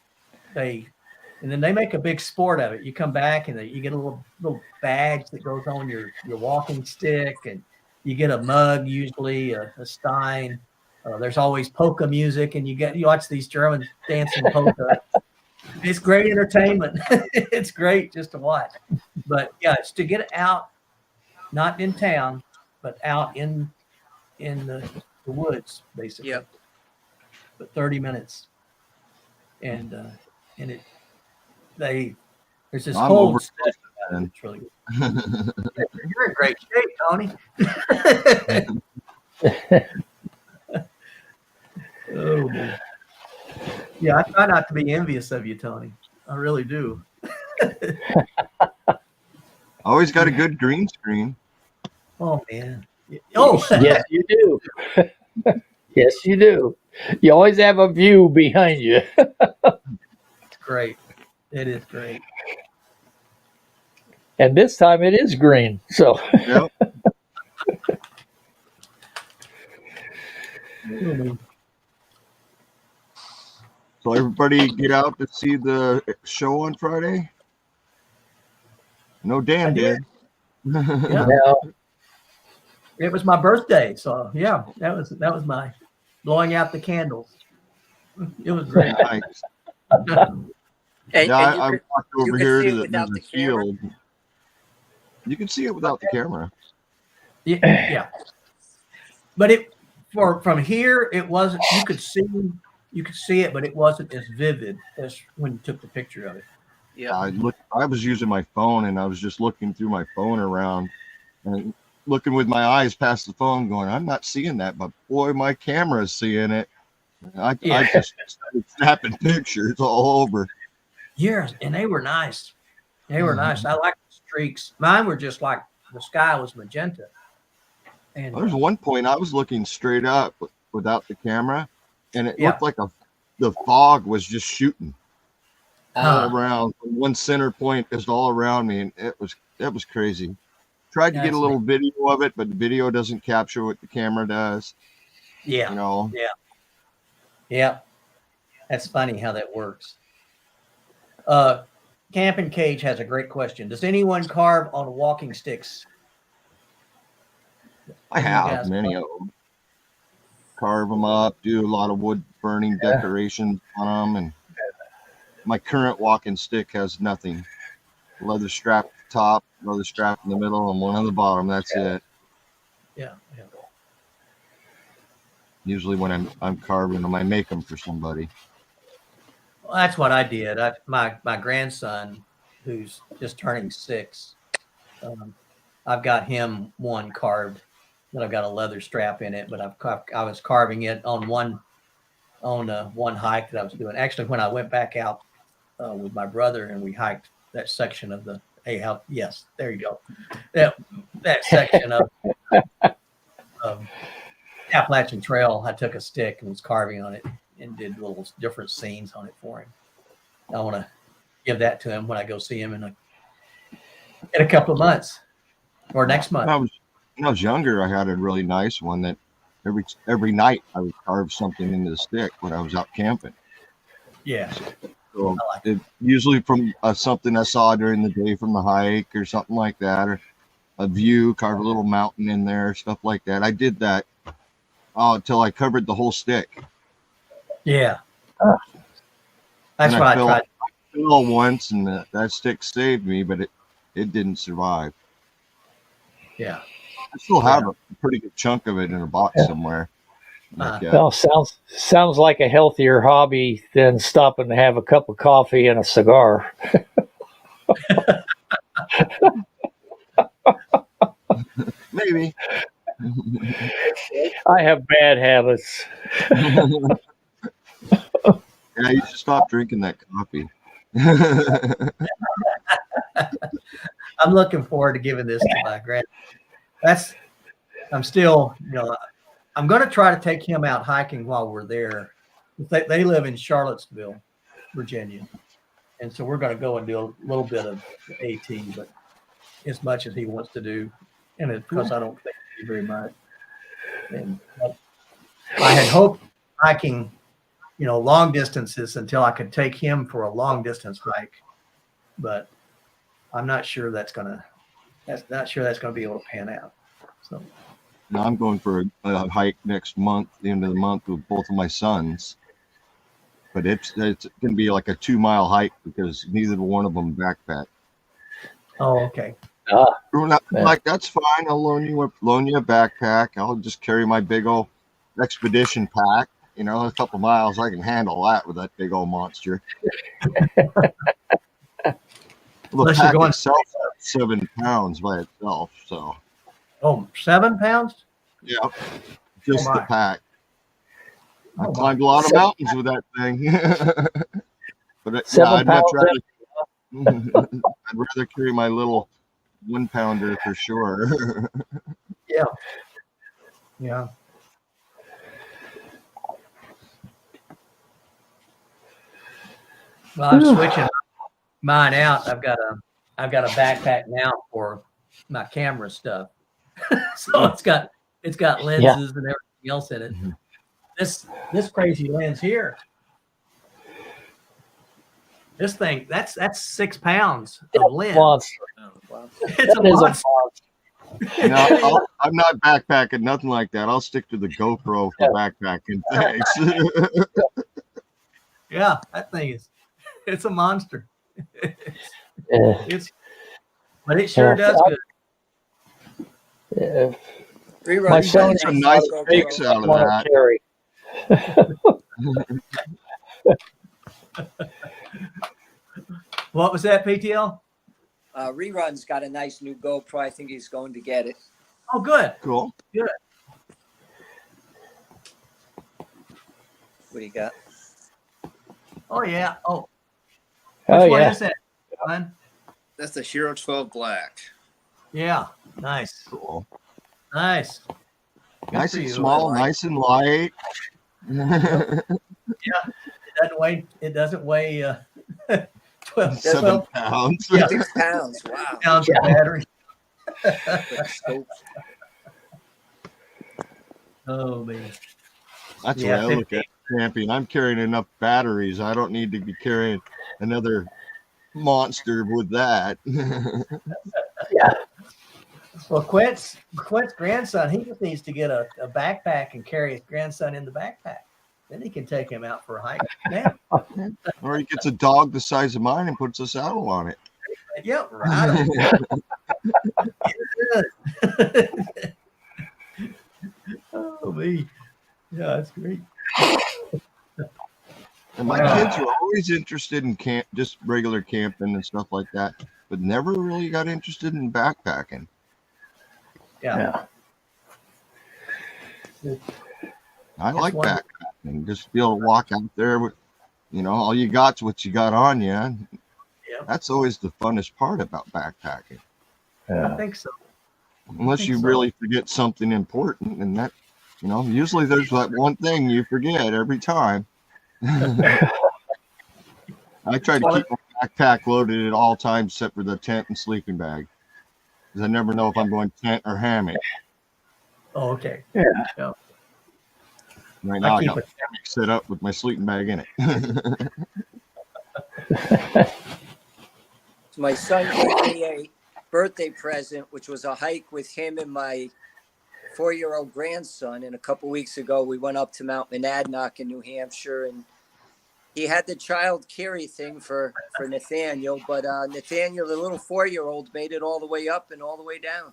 and then they make a big sport of it. You come back and you get a little badge that goes on your walking stick, and you get a mug, usually a stein. There's always polka music, and you watch these Germans dancing polka. It's great entertainment. It's great just to watch. But yeah, it's to get out, not in town, but out in the woods, basically. Yep. But 30 minutes, and there's this I'm whole over- man. It's really good. You're in great shape, Tony. Oh, man. Yeah, I try not to be envious of you, Tony. I really do. Always got a good green screen. Oh, man. Oh, Yes, you do. Yes, you do. You always have a view behind you. it's great. It is great. And this time it is green. So Yep. So everybody get out to see the show on Friday? No, Dan I did. did. Yeah. now, It was my birthday, so yeah, that was my blowing out the candles. It was great. Nice. And, Yeah, and you I could- walked you over could here see it to without there's a the camera? field. You can see it without the camera. Yeah. But it from here it wasn't. You could see it, but it wasn't as vivid as when you took the picture of it. Yeah. I was using my phone and I was just looking through my phone around and looking with my eyes past the phone going, I'm not seeing that, but boy, my camera's seeing it. I just started snapping pictures all over. Yes, and they were nice. They were nice. I like the streaks. Mine were just like the sky was magenta. And There's one point I was looking straight up without the camera, and it Yeah. looked like the fog was just shooting all Huh. around. One center point is all around me, and it was crazy. Tried to get That's a little video of it, but the video doesn't capture what the camera does. yeah. You know, Yeah. That's funny how that works. Camping Cage has a great question. Does anyone carve on walking sticks? I Who have has many of them. Carve them up, do a lot of wood burning decorations on them, and my current walking stick has nothing. Leather strap at the top, leather strap in the middle, and one on the bottom. That's it. Yeah. Usually when I'm carving them, I make them for somebody. Well, that's what I did. My grandson, who's just turning 6, I've got him one carved that I've got a leather strap in it, but I was carving it on one hike that I was doing. Actually, when I went back out with my brother and we hiked that section of the yes, there you go. That section of Appalachian Trail, I took a stick and was carving on it and did little different scenes on it for him. I want to give that to him when I go see him in a couple of months or next month. When I was younger, I had a really nice one that every night I would carve something into the stick when I was out camping. Yeah. So I like it usually from something I saw during the day from the hike or something like that, or a view, carve a little mountain in there, stuff like that. I did that until I covered the whole stick. Yeah. Oh. That's And what I fell- tried. I fell once, and that stick saved me, but it didn't survive. Yeah. I still have a pretty good chunk of it in a box somewhere. Like, well, sounds like a healthier hobby than stopping to have a cup of coffee and a cigar. maybe. I have bad habits. Yeah, you should stop drinking that coffee. I'm looking forward to giving this to my grand. I'm still, I'm going to try to take him out hiking while we're there. They live in Charlottesville, Virginia. And so we're going to go and do a little bit of AT, but as much as he wants to do. And because I don't think he very much. And I had hoped hiking, long distances until I could take him for a long distance hike. But I'm not sure that's going to be able to pan out. So Now I'm going for a hike next month, the end of the month, with both of my sons. But it's going to be like a 2-mile hike because neither one of them backpack. Oh, okay. Like, that's fine. I'll loan you a backpack. I'll just carry my big old expedition pack. A couple miles, I can handle that with that big old monster. The Unless you're pack going- itself is 7 pounds by itself. So, Oh, 7 pounds? yeah, just Oh, the my. pack. I Oh, my. climbed a lot of mountains with that thing. But yeah, 7 I'd much pounds. rather, I'd rather carry my little 1 pounder for sure. Yeah. Yeah. Well, I'm switching mine out. I've got a backpack now for my camera stuff. So it's got lenses and everything else in it. Mhm. This crazy lens here. This thing, that's 6 pounds of lens. Monster. Wow. It's a That is a monster. monster. No, I'm not backpacking, nothing like that. I'll stick to the GoPro for backpacking. Thanks. Yeah, that thing it's a monster. Yeah. But it sure Yeah. does good. Yeah. Rerun. My You son get some nice GoPro. pics out of Want that. to carry. What was that, PTL? Rerun's got a nice new GoPro. I think he's going to get it. Oh, good. Cool. What do you got? Oh, yeah. Oh, Oh which one yeah. is that, Glenn? That's the Hero 12 Black. Yeah, nice, Cool. nice. Good Nice for and you. small, nice and light. It doesn't weigh 12, 7 pounds. Yeah. 6 pounds. Wow. pounds of battery. Quick scope. Oh man. That's Yeah, the way I look at camping. I'm carrying enough batteries. I don't need to be carrying another monster with that. Well, Quint's grandson, he just needs to get a backpack and carry his grandson in the backpack. Then he can take him out for a hike. Yeah, Or he gets a dog the size of mine and puts a saddle on it. yep, right. Oh me. Yeah, that's great. And my kids are always interested in camp, just regular camping and stuff like that, but never really got interested in backpacking. Yeah. I like one- backpacking. Just be able to walk out there with, all you got's what you got on you. Yeah. That's always the funnest part about backpacking. I think so. Unless think you so. really forget something important, and that, usually there's that one thing you forget every time. I try to keep my backpack loaded at all times except for the tent and sleeping bag, because I never know if I'm going tent or hammock. Oh, okay. Right now I keep got it. hammock set up with my sleeping bag in it. So my son gave me a birthday present, which was a hike with him and my 4-year-old grandson. And a couple weeks ago, we went up to Mount Monadnock in New Hampshire, and he had the child carry thing for Nathaniel. But Nathaniel, the little 4-year-old, made it all the way up and all the way down.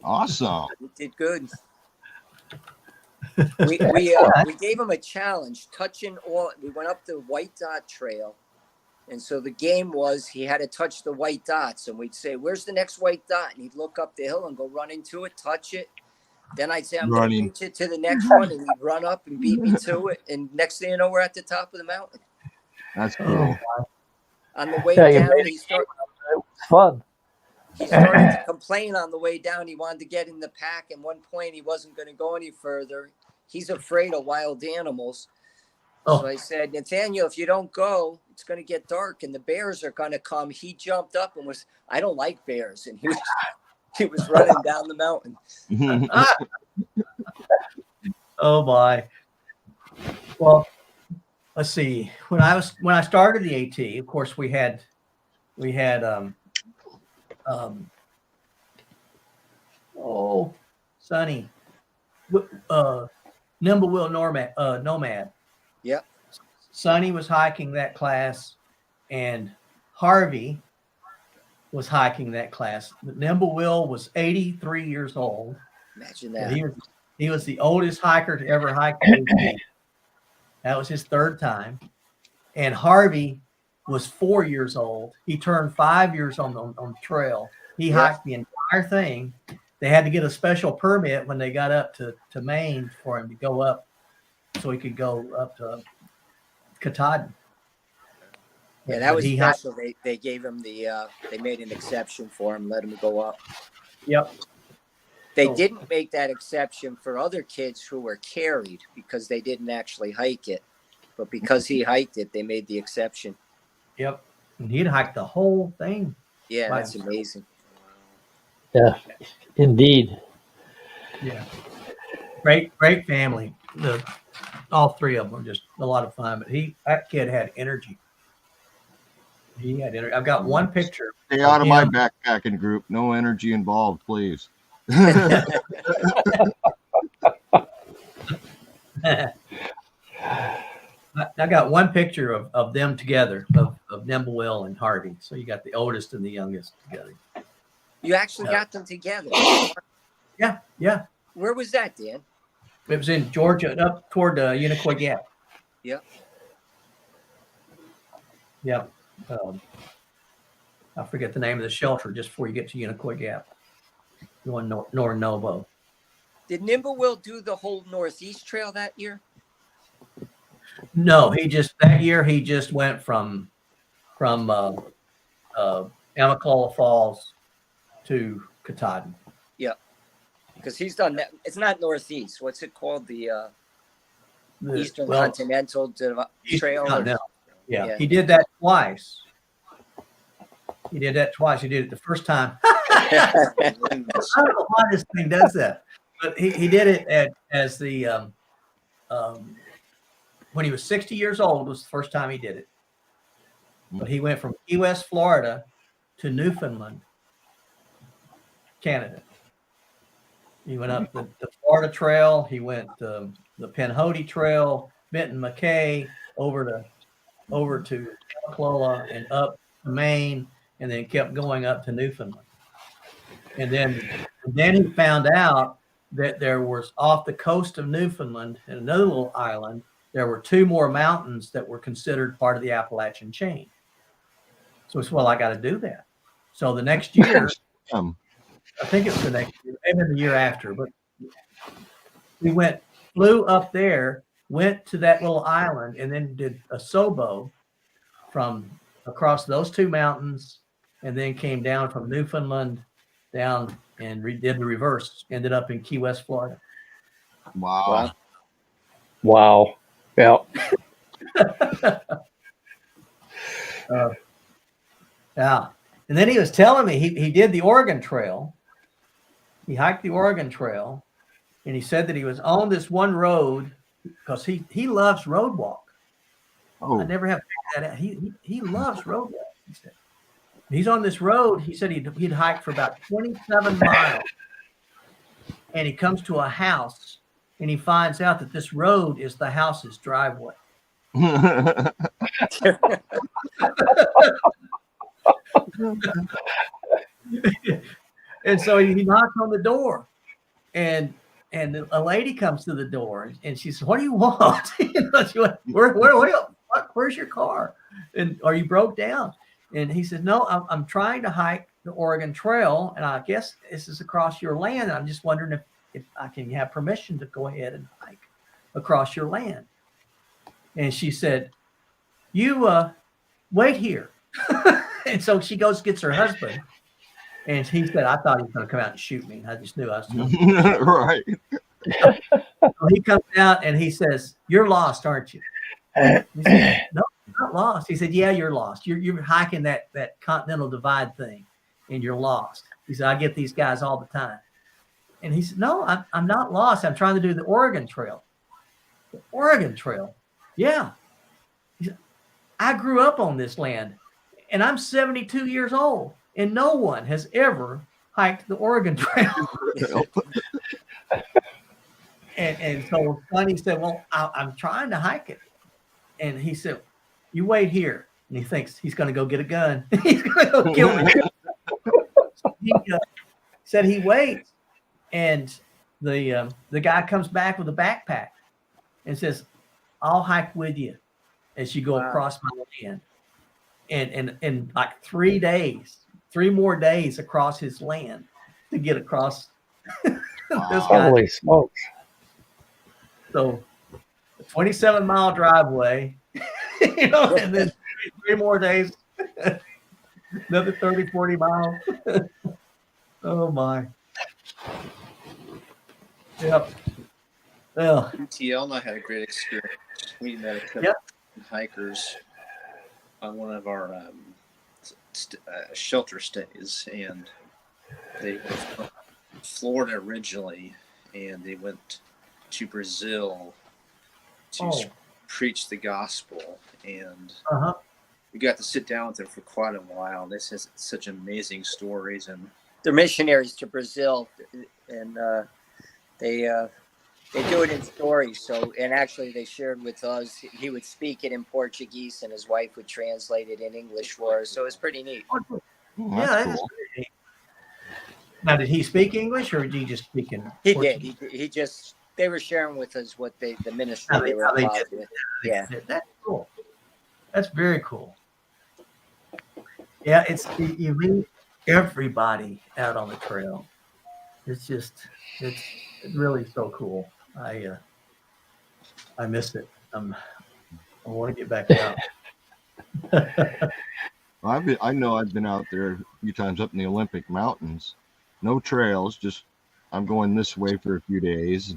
Awesome. It did good. We gave him a challenge, touching all. We went up the White Dot Trail, and so the game was he had to touch the white dots, and we'd say, "Where's the next white dot?" And he'd look up the hill and go run into it, touch it. Then I'd say, "I'm going to Running. reach it to the next one," and he'd run up and beat me to it. And next thing you know, we're at the top of the mountain. That's cool. On the way Yeah, you down, made he It was fun. started to complain on the way down. He wanted to get in the pack. At one point, he wasn't going to go any further. He's afraid of wild animals. Oh. So I said, "Nathaniel, if you don't go, it's going to get dark and the bears are going to come." He jumped up and was, "I don't like bears." And he was running down the mountain. Oh my. Well, let's see. When I started the AT, of course we had Sonny, Nimblewheel Nomad. Yep. Sonny was hiking that class, and Harvey was hiking that class. Nimblewheel was 83 years old. Imagine that. He was the oldest hiker to ever hike the AT. That was his third time. And Harvey was 4 years old. He turned 5 years on the trail. He hiked the entire thing. They had to get a special permit when they got up to Maine for him to go up, so he could go up to Katahdin. Yeah, that But was he special. They gave him they made an exception for him, let him go up. Yep. They So- didn't make that exception for other kids who were carried because they didn't actually hike it. But because he hiked it, they made the exception. Yep. And he'd hike the whole thing. Yeah, Wow. that's amazing. Yeah, indeed. Yeah. Great family. All three of them were just a lot of fun. But that kid had energy. He had energy. I've got one picture. Stay out of my him. backpacking group. No energy involved, please. I got one picture of them together, of Nimble and Harvey. So you got the oldest and the youngest together. You actually got them together. Yeah. Where was that, Dan? It was in Georgia, up toward Unicoi Gap. Yep. Yep. I forget the name of the shelter just before you get to Unicoi Gap. Going north Novo. Did Nimblewell do the whole Northeast Trail that year? No, that year he just went from Amicalola Falls to Katahdin. Because he's done that. It's not Northeast. What's it called? The Eastern Well, Continental Trail? Continental. Yeah, Yeah. he did that twice. He did it the first time. I don't know why this thing does that, but he did it as the when he was 60 years old was the first time he did it. But he went from Key West, Florida, to Newfoundland, Canada. He went up the Florida Trail. He went the Penhody Trail, Benton McKay, over to Amicalola and up to Maine, and then kept going up to Newfoundland. And then he found out that there was off the coast of Newfoundland and another little island, there were two more mountains that were considered part of the Appalachian chain. So it's, well, I got to do that. So the next year, I think it's the next year, maybe the year after, but we flew up there, went to that little island, and then did a Sobo from across those two mountains, and then came down from Newfoundland down and did the reverse. Ended up in Key West, Florida. Wow. Wow. Yeah. Yeah. And then he was telling me he did the Oregon Trail. He hiked the Oregon Trail, and he said that he was on this one road because he loves road walk. Oh, I never have figured that out. He loves road walk. He said. He's on this road. He said he'd hike for about 27 miles, and he comes to a house, and he finds out that this road is the house's driveway. And so he knocks on the door, and a lady comes to the door, and she says, "What do you want?" She went, "Where's your car? And are you broke down?" And he says, "No, I'm trying to hike the Oregon Trail, and I guess this is across your land. And I'm just wondering if I can have permission to go ahead and hike across your land." And she said, "You wait here." And so she goes, gets her husband, and he said, "I thought he was going to come out and shoot me. I just knew I was." right. So he comes out and he says, "You're lost, aren't you?" He said, "No, I'm not lost." He said, "Yeah, you're lost. You're hiking that Continental Divide thing, and you're lost." He said, "I get these guys all the time." And he said, "No, I'm not lost. I'm trying to do the Oregon Trail." The Oregon Trail? Yeah. He said, "I grew up on this land, and I'm 72 years old, and no one has ever hiked the Oregon Trail." And so Sonny said, "Well, I'm trying to hike it." And he said, "You wait here." And he thinks he's going to go get a gun. He's going to go kill me. So he said he waits, and the guy comes back with a backpack and says, "I'll hike with you as you go across my land." in like 3 days, 3 more days across his land to get across this guy. Holy smokes. So, a 27-mile driveway, and then 3 more days, another 30, 40 miles. Oh my. Yep. Well, UTL and I had a great experience. We met a couple Yep. of hikers on one of our shelter stays, and they were from Florida originally, and they went to Brazil to Oh. preach the gospel, and uh-huh. we got to sit down with them for quite a while. This has such amazing stories, and They're missionaries to Brazil, and they do it in stories. So, and actually, they shared with us. He would speak it in Portuguese, and his wife would translate it in English for us. So it's pretty neat. Oh, Yeah, that's that's cool. great. Now, did he speak English or did he just speak in He Portuguese? did. He just. They were sharing with us what the ministry How they were how they involved did with. it. Yeah. That's cool. That's very cool. Yeah, you meet everybody out on the trail. It's really so cool. I miss it. I want to get back out. I know I've been out there a few times up in the Olympic Mountains. No trails, just I'm going this way for a few days.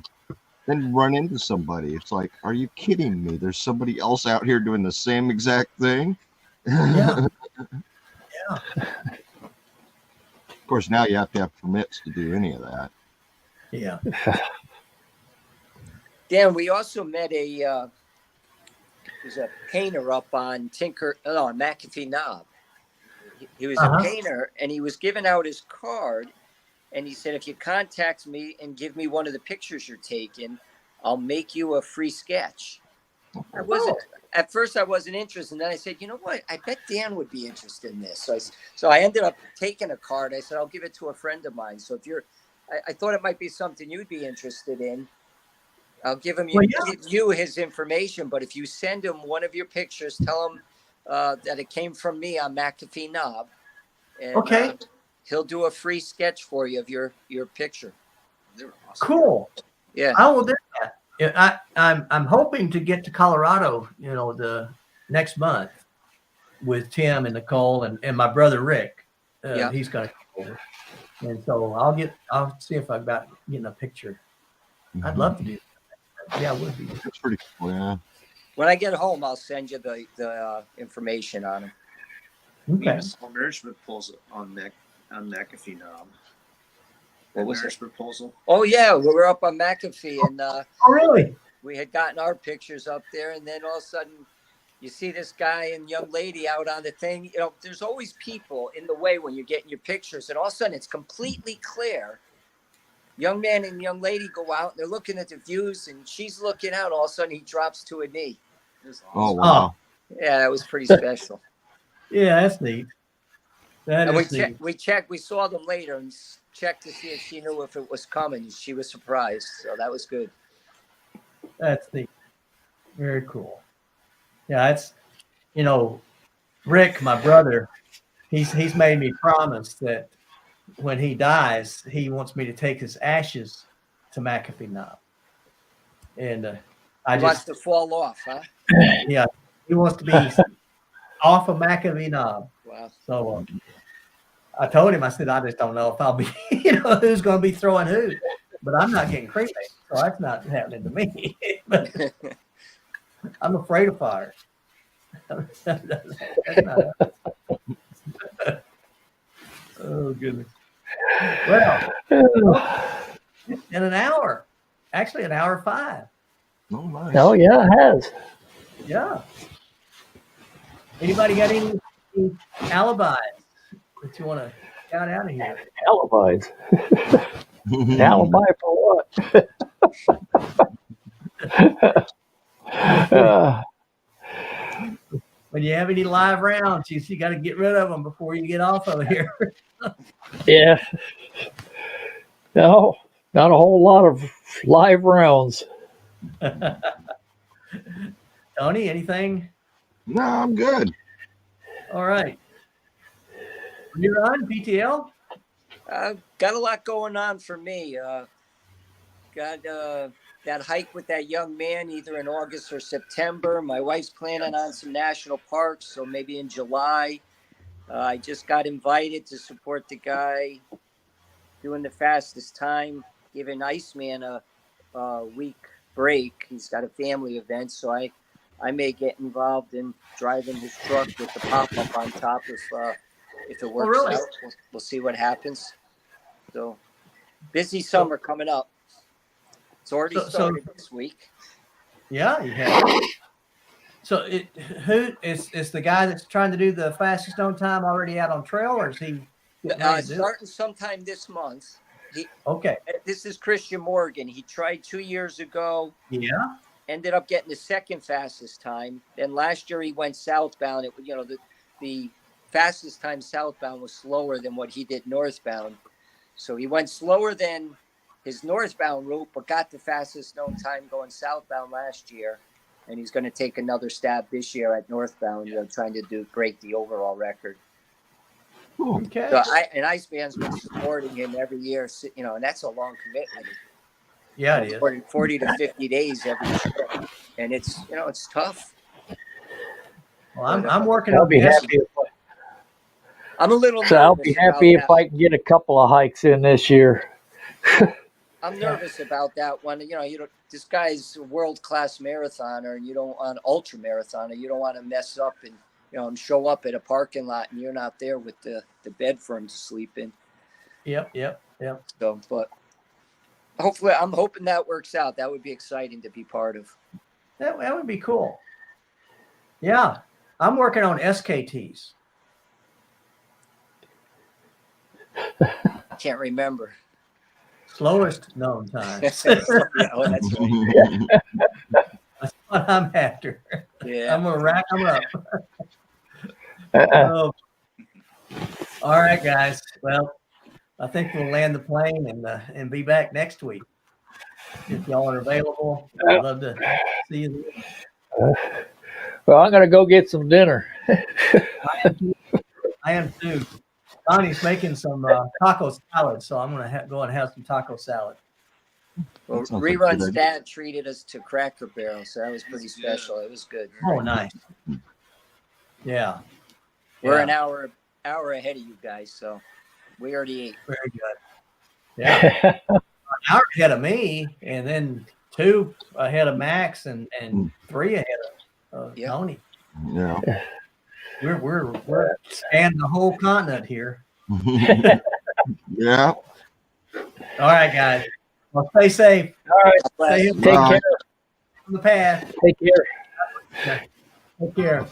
Then run into somebody. It's like, are you kidding me? There's somebody else out here doing the same exact thing. Yeah. Of course, now you have to have permits to do any of that. Yeah. Dan, we also met there's a painter up on McAfee Knob. He was Uh-huh. a painter, and he was giving out his card, and he said, if you contact me and give me one of the pictures you're taking, I'll make you a free sketch. At first I wasn't interested, and then I said, you know what? I bet Dan would be interested in this. So I ended up taking a card. I said, I'll give it to a friend of mine. So if I thought it might be something you'd be interested in. I'll give you his information, but if you send him one of your pictures, tell him that it came from me on McAfee Knob. And, Okay. He'll do a free sketch for you of your picture. they were awesome. Cool. Yeah. I will do that. Yeah, I'm hoping to get to Colorado, the next month with Tim and Nicole and my brother Rick. Yeah. He's gonna come over, and so I'll see if I've got getting a picture. I'd love to do that. Yeah, I would be. That's pretty cool. Yeah. When I get home, I'll send you the information on him. We Okay. have a small marriage proposal on McAfee Knob. What was marriage proposal? Oh yeah, we were up on McAfee, and Oh, really? we had gotten our pictures up there, and then all of a sudden you see this guy and young lady out on the thing. There's always people in the way when you're getting your pictures, and all of a sudden it's completely clear. Young man and young lady go out, and they're looking at the views, and she's looking out. All of a sudden he drops to a knee. It was Oh awesome. wow. Yeah, that was pretty special. Yeah, that's neat. That And is neat. we saw them later and checked to see if she knew if it was coming. She was surprised, so that was good. That's neat. Very cool. Yeah, it's Rick, my brother, he's made me promise that when he dies, he wants me to take his ashes to McAfee Knob. And He wants to fall off, huh? yeah, he wants to be off of McAfee Knob. Wow. So I told him, I said, I just don't know if I'll be, who's going to be throwing who, but I'm not getting cremated, so that's not happening to me. But I'm afraid of fire. That's not oh goodness. Well, in an hour, actually an hour 5. Oh nice. Oh, yeah, it has. Yeah. Anybody got any alibis that you want to shout out of here? Alibis. Alibi for what? When you have any live rounds, you got to get rid of them before you get off of here. Yeah. No, not a whole lot of live rounds. Tony, anything? No, I'm good. All right. You're on PTL? Got a lot going on for me. Got that hike with that young man either in August or September. My wife's planning on some national parks, so maybe in July. I just got invited to support the guy doing the fastest time, giving Iceman a week break. He's got a family event, so I may get involved in driving his truck with the pop up on top if it works really? out. We'll see what happens. So busy summer coming up. It's already started this week. Yeah, you have. So who is the guy that's trying to do the fastest known time already out on trail, or is he Starting sometime this month. Okay. This is Christian Morgan. He tried 2 years ago. Yeah. Ended up getting the second fastest time. Then last year he went southbound. The fastest time southbound was slower than what he did northbound. So he went slower than his northbound route, but got the fastest known time going southbound last year. And he's going to take another stab this year at northbound, trying to break the overall record. Cool. Okay. So Iceman's been supporting him every year, and that's a long commitment. Yeah, it is. 40 to 50 days every trip. And it's tough. Well, I'm working I'll on be this. happy. I'm a little So I'll be happy if I can get a couple of hikes in this year. I'm nervous about that one. This guy's a world-class marathoner, and you don't want ultra marathoner. You don't want to mess up and show up at a parking lot and you're not there with the bed for him to sleep in. Yep. So, but hopefully, I'm hoping that works out. That would be exciting to be part of. That would be cool. Yeah, I'm working on SKTs. Can't remember. Slowest known time. Oh, that's right. That's what I'm after. Yeah. I'm gonna rack them up. Oh. All right, guys. Well, I think we'll land the plane and be back next week. If y'all are available, I'd love to see you. Well, I'm going to go get some dinner. I am too. Donnie's making some taco salad, so I'm going to go and have some taco salad. Well, That sounds like a Rerun's good dad treated us to Cracker Barrel, so that was pretty special. It was good. Oh, nice. Yeah. We're Yeah. an hour ahead of you guys, so we already ate. Very good. Yeah. An hour ahead of me, and then 2 ahead of Max, and 3 ahead of Yeah. Tony. Yeah. We're scanning the whole continent here. Yeah. All right, guys. Well, stay safe. All right. God bless. Stay Take Bye. care. on the path. Take care. Take care.